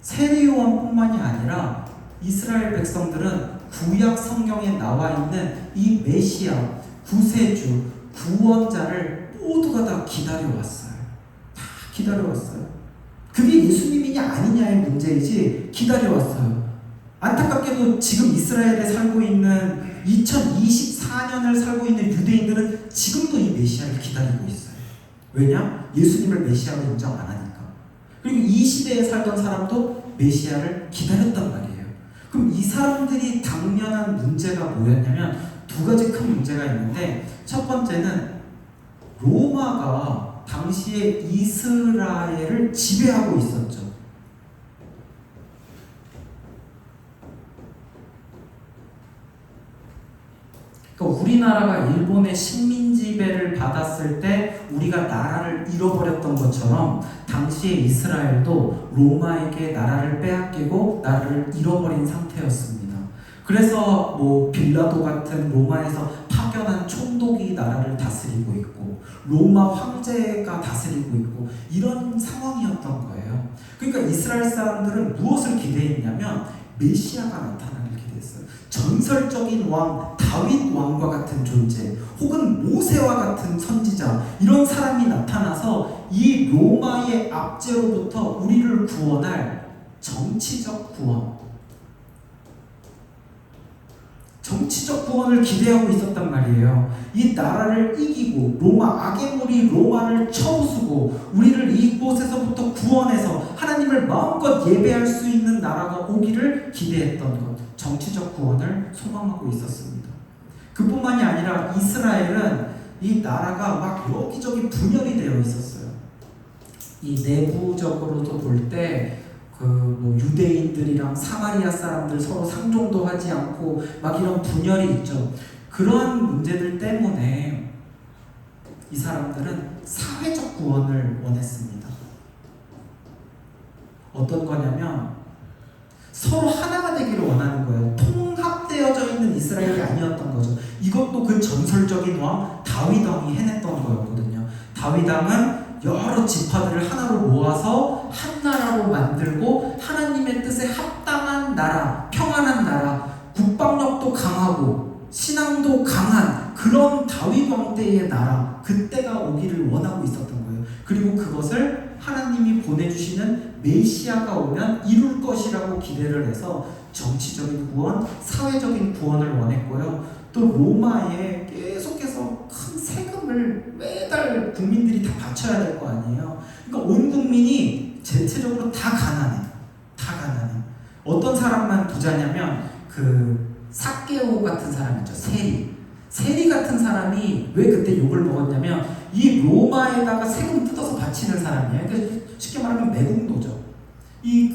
세례요한뿐만이 아니라 이스라엘 백성들은 구약 성경에 나와 있는 이 메시아, 구세주, 구원자를 모두가 다 기다려왔어요. 다 기다려왔어요. 그게 예수님이냐 아니냐의 문제이지 기다려왔어요. 안타깝게도 지금 이스라엘에 살고 있는 2024년을 살고 있는 유대인들은 지금도 이 메시아를 기다리고 있어요. 왜냐? 예수님을 메시아로 인정 안 하니까. 그리고 이 시대에 살던 사람도 메시아를 기다렸단 말이에요. 그럼 이 사람들이 당면한 문제가 뭐였냐면 두 가지 큰 문제가 있는데, 첫 번째는 로마가 당시에 이스라엘을 지배하고 있었죠. 그러니까 우리나라가 일본의 식민 지배를 받았을 때 우리가 나라를 잃어버렸던 것처럼 당시에 이스라엘도 로마에게 나라를 빼앗기고 나라를 잃어버린 상태였습니다. 그래서 뭐 빌라도 같은 로마에서 파견한 총독이 나라를 다스리고 있고, 로마 황제가 다스리고 있고, 이런 상황이었던 거예요. 그러니까 이스라엘 사람들은 무엇을 기대했냐면 메시아가 나타나길 기대했어요. 전설적인 왕, 다윗 왕과 같은 존재, 혹은 모세와 같은 선지자, 이런 사람이 나타나서 이 로마의 압제로부터 우리를 구원할 정치적 구원, 정치적 구원을 기대하고 있었단 말이에요. 이 나라를 이기고 로마 악의 물이 로마를 쳐부수고 우리를 이곳에서부터 구원해서 하나님을 마음껏 예배할 수 있는 나라가 오기를 기대했던 것, 정치적 구원을 소망하고 있었습니다. 그뿐만이 아니라 이스라엘은 이 나라가 막 여기저기 분열이 되어 있었어요. 이 내부적으로도 볼 때 뭐 유대인들이랑 사마리아 사람들 서로 상종도 하지 않고 막 이런 분열이 있죠. 그러한 문제들 때문에 이 사람들은 사회적 구원을 원했습니다. 어떤 거냐면 서로 하나가 되기를 원하는 거예요. 통합되어져 있는 이스라엘이 아니었던 거죠. 이것도 그 전설적인 왕 다윗 왕이 해냈던 거였거든요. 다윗 왕은 여러 지파들을 하나로 모아서 한 나라로 만들고 하나님의 뜻에 합당한 나라, 평안한 나라, 국방력도 강하고 신앙도 강한 그런 다윗 왕 때의 나라, 그때가 오기를 원하고 있었던 거예요. 그리고 그것을 하나님이 보내주시는 메시아가 오면 이룰 것이라고 기대를 해서 정치적인 구원, 사회적인 구원을 원했고요. 또 로마에 계속해서 큰 세금을 매달 국민들이 다 바쳐야 될 거 아니에요. 그러니까 온 국민이 전체적으로 다 가난해. 다 가난해. 어떤 사람만 부자냐면 그 삭개오 같은 사람 있죠. 세리 같은 사람이 왜 그때 욕을 먹었냐면 이 로마에다가 세금 뜯어서 바치는 사람이에요. 그러니까 쉽게 말하면 매국노죠.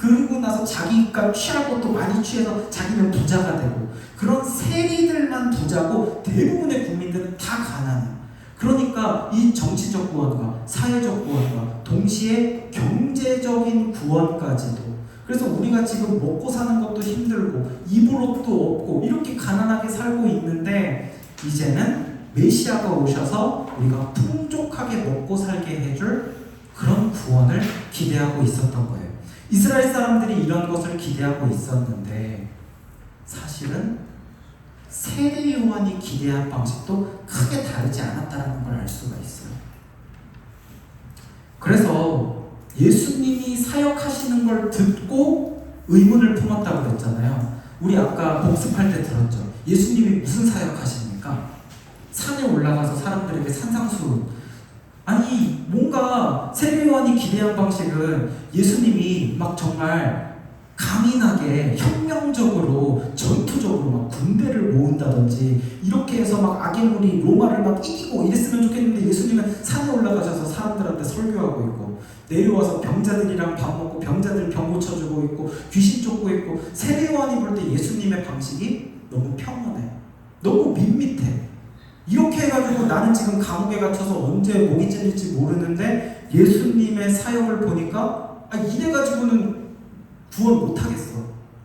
그러고 나서 자기가 취할 것도 많이 취해서 자기는 부자가 되고 그런 세리들만 부자고 대부분의 국민들은 다 가난해요. 그러니까 이 정치적 구원과 사회적 구원과 동시에 경제적인 구원까지도, 그래서 우리가 지금 먹고 사는 것도 힘들고 입을 옷도 없고 이렇게 가난하게 살고 있는데 이제는 메시아가 오셔서 우리가 풍족하게 먹고 살게 해줄 그런 구원을 기대하고 있었던 거예요. 이스라엘 사람들이 이런 것을 기대하고 있었는데 사실은 세례 요한이 기대한 방식도 크게 다르지 않았다는 걸 알 수가 있어요. 그래서 예수님이 사역하시는 걸 듣고 의문을 품었다고 그랬잖아요. 우리 아까 복습할 때 들었죠. 예수님이 무슨 사역하십니까? 산에 올라가서 사람들에게 산상수훈. 아니 뭔가 세례 요한이 기대한 방식은 예수님이 막 정말 강인하게 혁명적으로 전투적으로 막 군대를 모은다든지 이렇게 해서 막 악의 물이 로마를 막 이기고 이랬으면 좋겠는데 예수님은 산에 올라가셔서 사람들한테 설교하고 있고 내려와서 병자들이랑 밥 먹고 병자들 병 고쳐주고 있고 귀신 쫓고 있고 세례 요한이 볼 때 예수님의 방식이 너무 평온해. 너무 밋밋해. 이렇게 해가지고 나는 지금 감옥에 갇혀서 언제 목이 잘릴지 모르는데 예수님의 사역을 보니까 이래가지고는 구원 못하겠어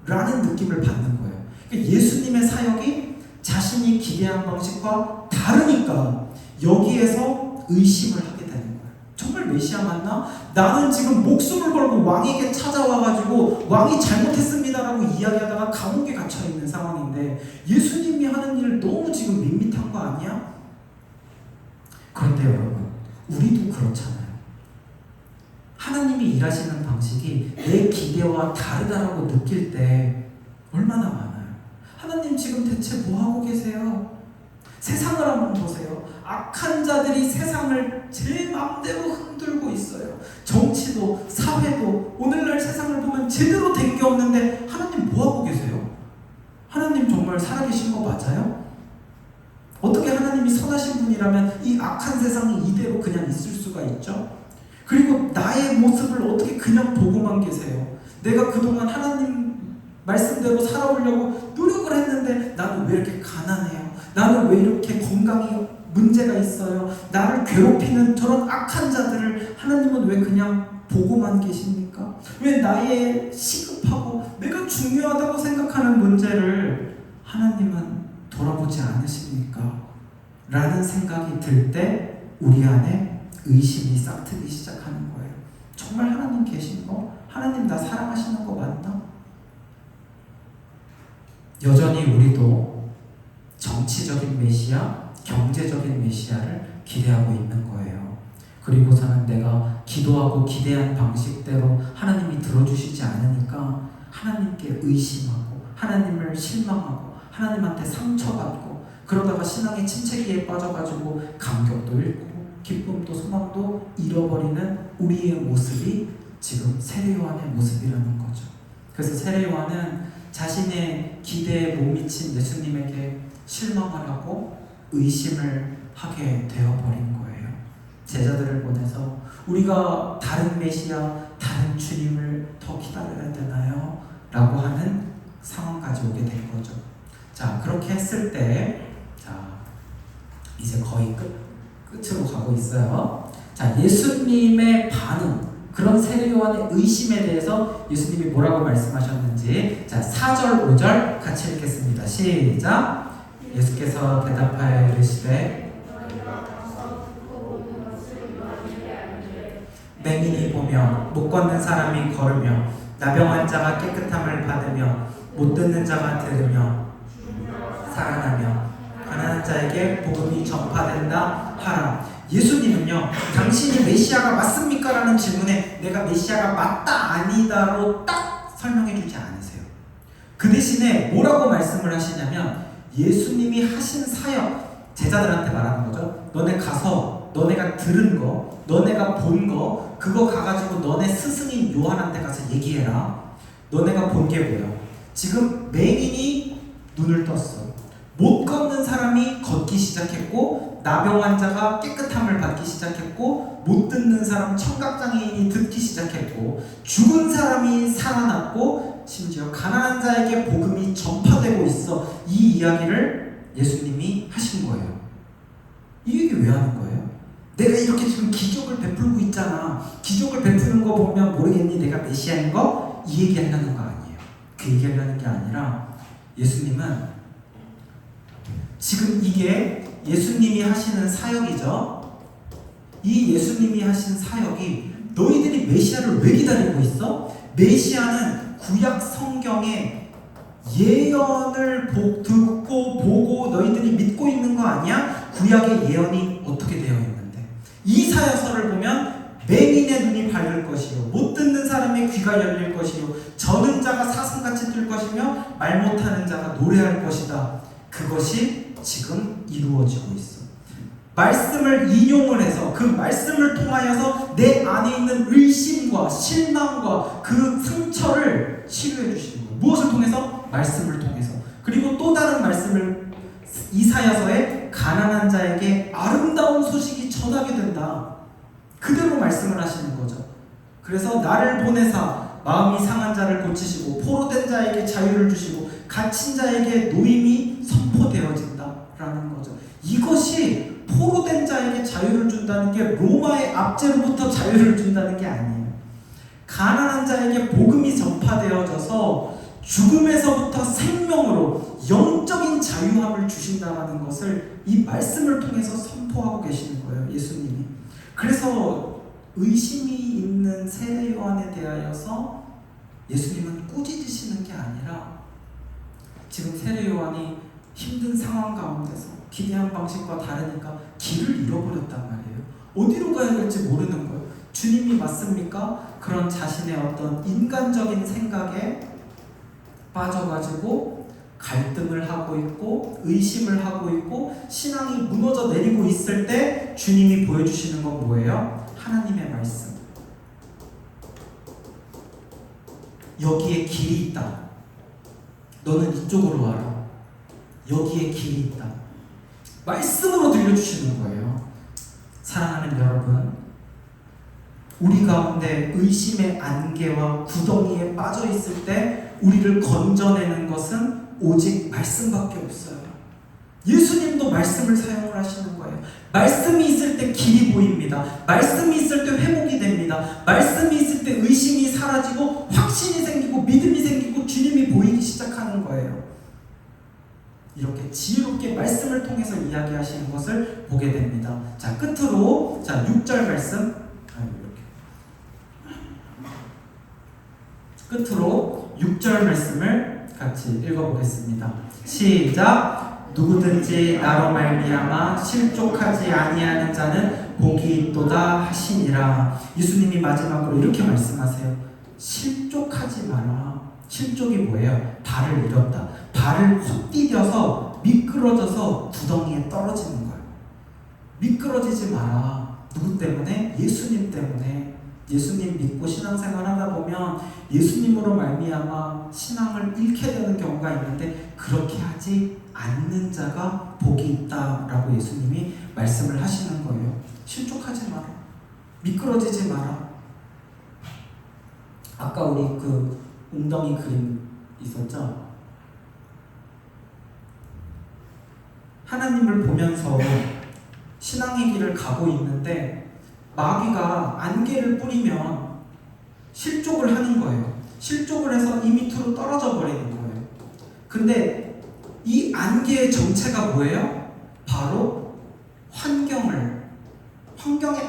라는 느낌을 받는 거예요. 그러니까 예수님의 사역이 자신이 기대한 방식과 다르니까 여기에서 의심을 하게 되는 거예요. 정말 메시아 맞나? 나는 지금 목숨을 걸고 왕에게 찾아와가지고 왕이 잘못했습니다라고 이야기하다가 감옥에 갇혀있는 상황인데 예수님이 하는 일 너무 지금 밋밋한 거 아니야? 그런데 여러분, 우리도 그렇잖아요. 하나님이 일하시는 방식이 내 기대와 다르다라고 느낄 때 얼마나 많아요. 하나님 지금 대체 뭐 하고 계세요? 세상을 한번 보세요. 악한 자들이 세상을 제 마음대로 흔들고 있어요. 정치도 사회도 오늘날 세상을 보면 제대로 된 게 없는데 하나님 뭐 하고 계세요? 하나님 정말 살아계신 거 맞아요? 어떻게 하나님이 선하신 분이라면 이 악한 세상이 이대로 그냥 있을 수가 있죠? 그리고 나의 모습을 어떻게 그냥 보고만 계세요? 내가 그동안 하나님 말씀대로 살아오려고 노력을 했는데 나는 왜 이렇게 가난해요? 나는 왜 이렇게 건강이 문제가 있어요? 나를 괴롭히는 저런 악한 자들을 하나님은 왜 그냥 보고만 계십니까? 왜 나의 시급하고 내가 중요하다고 생각하는 문제를 하나님은 돌아보지 않으십니까? 라는 생각이 들 때 우리 안에 의심이 싹트기 시작하는 거예요. 정말 하나님 계신 거? 하나님 나 사랑하시는 거 맞나? 여전히 우리도 정치적인 메시아, 경제적인 메시아를 기대하고 있는 거예요. 그리고서는 내가 기도하고 기대한 방식대로 하나님이 들어주시지 않으니까 하나님께 의심하고 하나님을 실망하고 하나님한테 상처받고 그러다가 신앙의 침체기에 빠져가지고 감격도 잃고 기쁨도 소망도 잃어버리는 우리의 모습이 지금 세례 요한의 모습이라는 거죠. 그래서 세례 요한은 자신의 기대에 못 미친 예수님에게 실망을 하고 의심을 하게 되어버린 거예요. 제자들을 보내서 우리가 다른 메시아, 다른 주님을 더 기다려야 되나요? 라고 하는 상황까지 오게 된 거죠. 자, 그렇게 했을 때, 자, 이제 거의 끝으로 가고 있어요. 자, 예수님의 반응, 그런 세례 요한의 의심에 대해서 예수님이 뭐라고 말씀하셨는지, 자, 4절, 5절 같이 읽겠습니다. 시작. 예수께서 대답하여 이르시되 맹인이 보며 못 걷는 사람이 걸으며 나병 자가 깨끗함을 받으며 못 듣는 자가 들으며 살아나며 가난한 자에게 복음이 전파된다 하라. 예수님은요, 당신이 메시아가 맞습니까? 라는 질문에 내가 메시아가 맞다 아니다로 딱 설명해 주지 않으세요. 그 대신에 뭐라고 말씀을 하시냐면 예수님이 하신 사역, 제자들한테 말하는 거죠. 너네 가서 너네가 들은 거, 너네가 본 거, 그거 가가지고 너네 스승인 요한한테 가서 얘기해라. 너네가 본 게 뭐야? 지금 맹인이 눈을 떴어. 못 걷는 사람이 걷기 시작했고, 나병 환자가 깨끗함을 받기 시작했고, 못 듣는 사람 청각장애인이 듣기 시작했고, 죽은 사람이 살아났고, 심지어 가난한 자에게 복음이 전파되고 있어. 이 이야기를 예수님이 하신 거예요. 이 얘기 왜 하는 거예요? 내가 이렇게 지금 기적을 베풀고 있잖아. 기적을 베푸는 거 보면 모르겠니? 내가 메시아인 거? 이 얘기 하려는 거 아니에요. 그 얘기 하려는 게 아니라 예수님은 지금 이게 예수님이 하시는 사역이죠. 이 예수님이 하신 사역이 너희들이 메시아를 왜 기다리고 있어? 메시아는 구약 성경에 예언을 듣고 보고 너희들이 믿고 있는 거 아니야? 구약의 예언이 어떻게 되어 있는데? 이사야서를 보면 맹인의 눈이 밝을 것이요 못 듣는 사람의 귀가 열릴 것이요 저는 자가 사슴같이 뛸 것이며 말 못하는 자가 노래할 것이다. 그것이 지금 이루어지고 있어. 말씀을 인용을 해서 그 말씀을 통하여서 내 안에 있는 의심과 실망과 그 상처를 치료해 주시는 거예요. 무엇을 통해서? 말씀을 통해서. 그리고 또 다른 말씀을 이사야서에 가난한 자에게 아름다운 소식이 전하게 된다. 그대로 말씀을 하시는 거죠. 그래서 나를 보내사 마음이 상한 자를 고치시고 포로된 자에게 자유를 주시고 갇힌 자에게 노임이 선포되어진다라는 거죠. 이것이 포로된 자에게 자유를 준다는 게 로마의 압제로부터 자유를 준다는 게 아니에요. 가난한 자에게 복음이 전파되어져서 죽음에서부터 생명으로 영적인 자유함을 주신다는 것을 이 말씀을 통해서 선포하고 계시는 거예요. 예수님이. 그래서 의심이 있는 세례 요한에 대하여서 예수님은 꾸짖으시는 게 아니라 지금 세례 요한이 힘든 상황 가운데서 기대한 방식과 다르니까 길을 잃어버렸단 말이에요. 어디로 가야 될지 모르는 거예요. 주님이 맞습니까? 그런 자신의 어떤 인간적인 생각에 빠져가지고 갈등을 하고 있고 의심을 하고 있고 신앙이 무너져 내리고 있을 때 주님이 보여주시는 건 뭐예요? 하나님의 말씀. 여기에 길이 있다. 너는 이쪽으로 와라. 여기에 길이 있다. 말씀으로 들려주시는 거예요. 사랑하는 여러분, 우리 가운데 의심의 안개와 구덩이에 빠져 있을 때 우리를 건져내는 것은 오직 말씀밖에 없어요. 예수님도 말씀을 사용을 하시는 거예요. 말씀이 있을 때 길이 보입니다. 말씀이 있을 때 회복이 됩니다. 말씀이 있을 때 의심이 사라지고 확신이 생기고 믿음이 생기고 주님이 보이기 시작하는 거예요. 이렇게 지혜롭게 말씀을 통해서 이야기하시는 것을 보게 됩니다. 자, 끝으로 6절 말씀 끝으로 6절 말씀을 같이 읽어보겠습니다. 시작. 누구든지 나로 말미암아 실족하지 아니하는 자는 복이 있도다 하시니라. 예수님이 마지막으로 이렇게 말씀하세요. 실족하지 마라. 실족이 뭐예요? 발을 잃었다. 발을 헛디뎌서 미끄러져서 구덩이에 떨어지는 거예요. 미끄러지지 마라. 누구 때문에? 예수님 때문에. 예수님 믿고 신앙생활 하다 보면 예수님으로 말미암아 신앙을 잃게 되는 경우가 있는데 그렇게 하지 않는 자가 복이 있다라고 예수님이 말씀을 하시는 거예요. 실족하지 마라. 미끄러지지 마라. 아까 우리 그 웅덩이 그림 있었죠? 하나님을 보면서 신앙의 길을 가고 있는데 마귀가 안개를 뿌리면 실족을 하는 거예요. 실족을 해서 이 밑으로 떨어져 버리는 거예요. 근데 이 안개의 정체가 뭐예요? 바로 환경의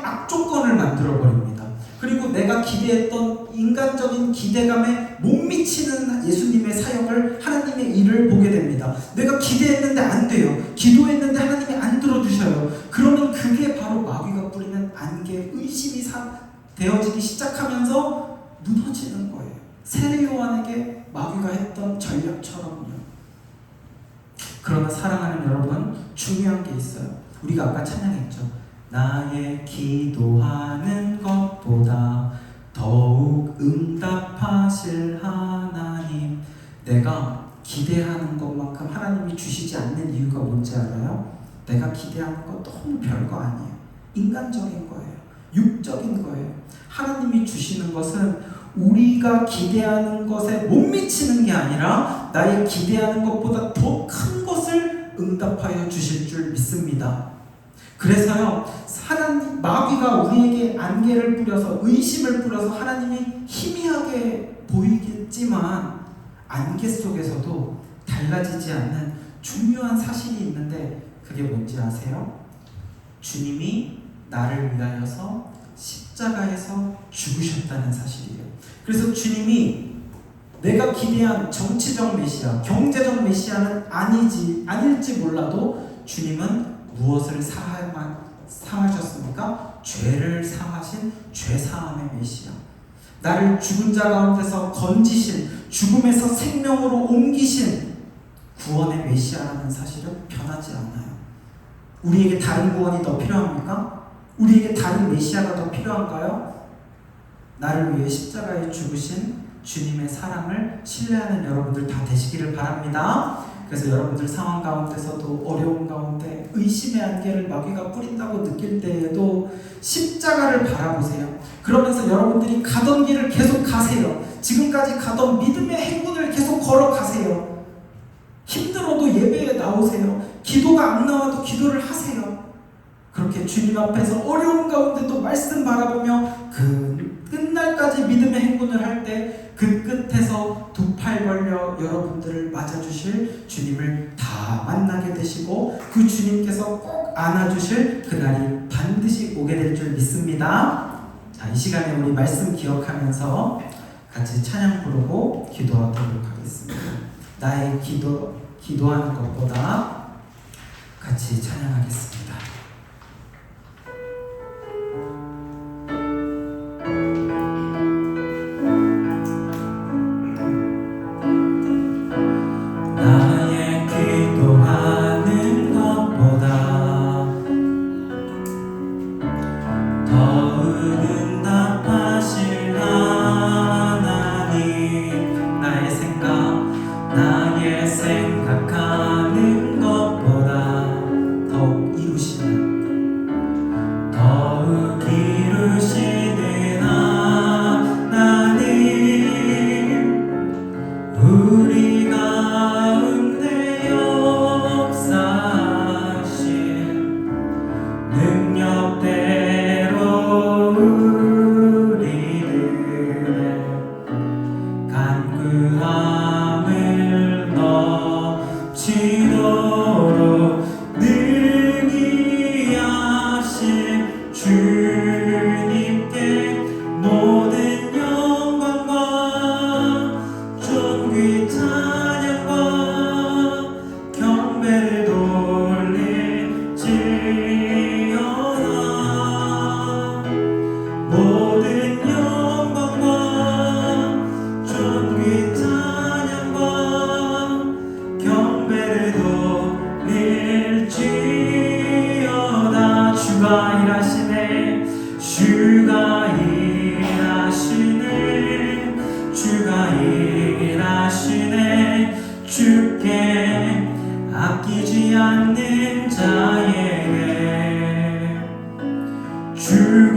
악조건을 만들어 버립니다. 그리고 내가 기대했던 인간적인 기대감에 못 미치는 예수님의 사역을, 하나님의 일을 보게 됩니다. 내가 기대했는데 안 돼요. 기도했는데 하나님이 안 들어주셔요. 그러면 그게 바로 마귀가 뿌리는 안개, 의심이 되어지기 시작하면서 무너지는 거예요. 세례 요한에게 마귀가 했던 전략처럼요. 그러나 사랑하는 여러분, 중요한 게 있어요. 우리가 아까 찬양했죠. 나의 기도하는 것보다 더욱 응답하실 하나님. 내가 기대하는 것만큼 하나님이 주시지 않는 이유가 뭔지 알아요? 내가 기대하는 거 너무 별거 아니에요. 인간적인 거예요. 육적인 거예요. 하나님이 주시는 것은 우리가 기대하는 것에 못 미치는 게 아니라 나의 기대하는 것보다 더 큰 것을 응답하여 주실 줄 믿습니다. 그래서요, 마귀가 우리에게 안개를 뿌려서, 의심을 뿌려서 하나님이 희미하게 보이겠지만 안개 속에서도 달라지지 않는 중요한 사실이 있는데 그게 뭔지 아세요? 주님이 나를 위하여서 십자가에서 죽으셨다는 사실이에요. 그래서 주님이 내가 기대한 정치적 메시아, 경제적 메시아는 아닐지 몰라도 주님은 무엇을 사하셨습니까? 죄를 사하신 죄사함의 메시아. 나를 죽은 자 가운데서 건지신, 죽음에서 생명으로 옮기신 구원의 메시아라는 사실은 변하지 않아요. 우리에게 다른 구원이 더 필요합니까? 우리에게 다른 메시아가 더 필요한가요? 나를 위해 십자가에 죽으신 주님의 사랑을 신뢰하는 여러분들 다 되시기를 바랍니다. 그래서 여러분들 상황 가운데서도, 어려운 가운데 의심의 안개를 마귀가 뿌린다고 느낄 때에도 십자가를 바라보세요. 그러면서 여러분들이 가던 길을 계속 가세요. 지금까지 가던 믿음의 행군을 계속 걸어가세요. 힘들어도 예배에 나오세요. 기도가 안 나와도 기도를 하세요. 그렇게 주님 앞에서 어려운 가운데도 말씀 바라보며 그 끝날까지 믿음의 행군을 할 때 그 끝에서 두 팔 벌려 여러분들을 맞아주실 주님을 다 만나게 되시고 그 주님께서 꼭 안아주실 그날이 반드시 오게 될 줄 믿습니다. 자, 이 시간에 우리 말씀 기억하면서 같이 찬양 부르고 기도하도록 하겠습니다. 나의 기도하는 것보다 같이 찬양하겠습니다. 나의 기도하는 것보다 더욱 응답하실 하나님. 나의 생각하는 것보다 더욱 이루시는 하나님. 우리 가운데 역사하신 능력대로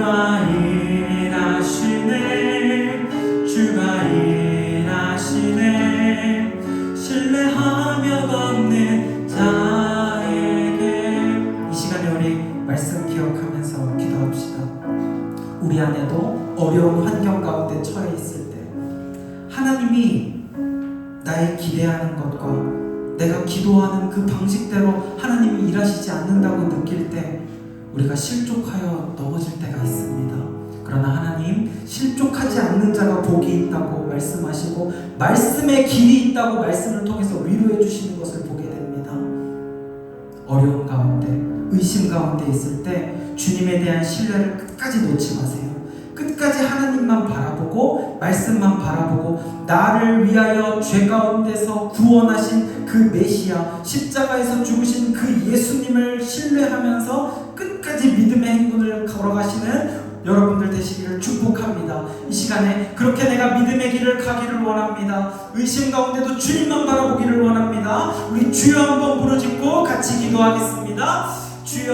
주가 일하시네 주가 일하시네 신뢰하며 걷는 자에게. 이 시간에 우리 말씀 기억하면서 기도합시다. 우리 안에도 어려운 환경 가운데 처해 있을 때 하나님이 나의 기대하는 것과 내가 기도하는 그 방식대로 하나님이 일하시지 않는다고 느낄 때 우리가 실족하여 넘어질 때가 있습니다. 그러나 하나님 실족하지 않는 자가 복이 있다고 말씀하시고 말씀의 길이 있다고 말씀을 통해서 위로해 주시는 것을 보게 됩니다. 어려운 가운데 의심 가운데 있을 때 주님에 대한 신뢰를 끝까지 놓지 마세요. 끝까지 하나님만 바라보고 말씀만 바라보고 나를 위하여 죄 가운데서 구원하신 그 메시아 십자가에서 죽으신 그 예수님을 신뢰하면서 끝까지 믿음의 행군을 걸어가시는 여러분들 되시기를 축복합니다. 이 시간에 그렇게 내가 믿음의 길을 가기를 원합니다. 의심 가운데도 주님만 바라보기를 원합니다. 우리 주여 한번 부르짖고 같이 기도하겠습니다. 주여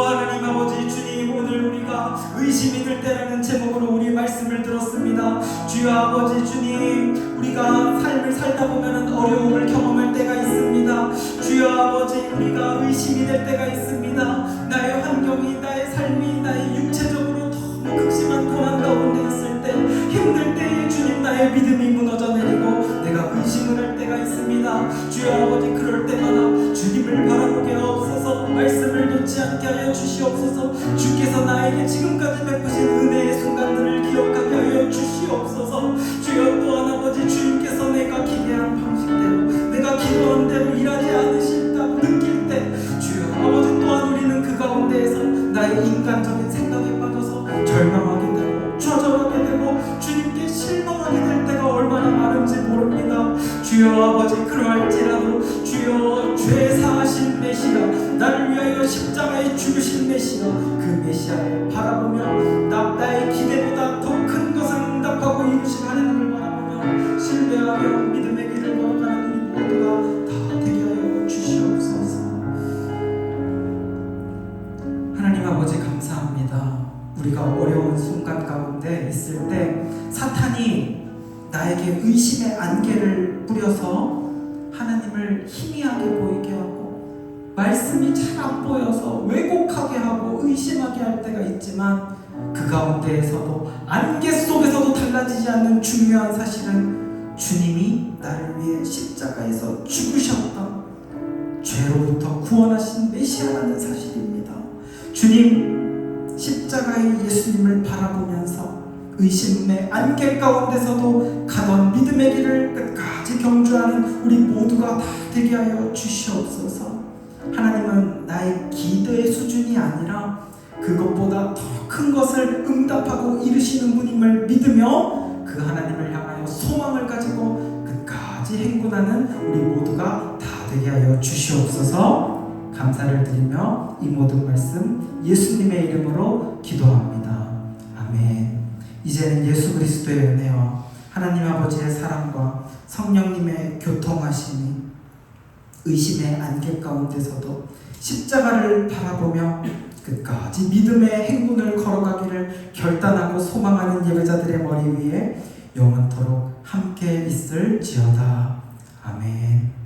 하나님 아버지 주님, 오늘 우리가 의심이 들 때라는 제목으로 우리 말씀을 들었습니다. 주여 아버지 주님, 우리가 삶을 살다 보면 어려움을 경험할 때가 있습니다. 주여 아버지, 우리가 의심이 될 때가 있습니다. 나의 환경이, 나의 삶이, 나의 육체적으로 너무 극심한 고난 가운데 있을 때, 힘들 때에 주님 나의 믿음이 무너져 내리고 내가 의심을 할 때가 있습니다. 주여 아버지, 그럴 때마다 주님을 바라보게 하옵소서. 말씀을 놓지 않게 하여 주시옵소서. 주께서 나에게 지금까지 베푸신 은혜의 순간들을 기억하게 하여 주시옵소서. 주여 또한 아버지, 주님께서 내가 기대한 방식대로, 내가 기도한 대로 일하지 않으신다고 느낄 때 주여 아버지, 또한 우리는 그 가운데에서 나의 인간적인 생각에 빠져서 절망하게 되고 좌절하게 되고 주님께 실망하게 될 때가 얼마나 많은지 모릅니다. 주여 아버지, 그러할지라도 주여 죄 사하신 메시아, 나를 위하여 십자가에 죽으신 메시아, 그 메시아를 바라보며 나의 기대보다 더 큰 것을 응답하고 이루신 하나님을 바라보며 신뢰하며 믿음의 길을 걸어가는 우리 모두가 다 되게 하여 주시옵소서. 하나님 아버지 감사합니다. 우리가 어려운 순간 가운데 있을 때 사탄이 나에게 의심의 안개를 뿌려서 하나님을 희미하게 보이게 하고 말씀이 잘 안 보여서 왜곡하게 하고 의심하게 할 때가 있지만, 그 가운데에서도 안개 속에서도 달라지지 않는 중요한 사실은 주님이 나를 위해 십자가에서 죽으셨다, 죄로부터 구원하신 메시아라는 사실입니다. 주님 십자가의 예수님을 바라보면서 의심의 안개 가운데서도 가던 믿음의 길을 끝까지 경주하는 우리 모두가 다 되게 하여 주시옵소서. 하나님은 나의 기도의 수준이 아니라 그것보다 더 큰 것을 응답하고 이루시는 분임을 믿으며 그 하나님을 향하여 소망을 가지고 끝까지 행군하는 우리 모두가 다 되게 하여 주시옵소서. 감사를 드리며 이 모든 말씀 예수님의 이름으로 기도합니다. 아멘. 이제는 예수 그리스도의 은혜와 하나님 아버지의 사랑과 성령님의 교통하심이 의심의 안개 가운데서도 십자가를 바라보며 끝까지 믿음의 행군을 걸어가기를 결단하고 소망하는 예배자들의 머리 위에 영원토록 함께 있을지어다. 아멘.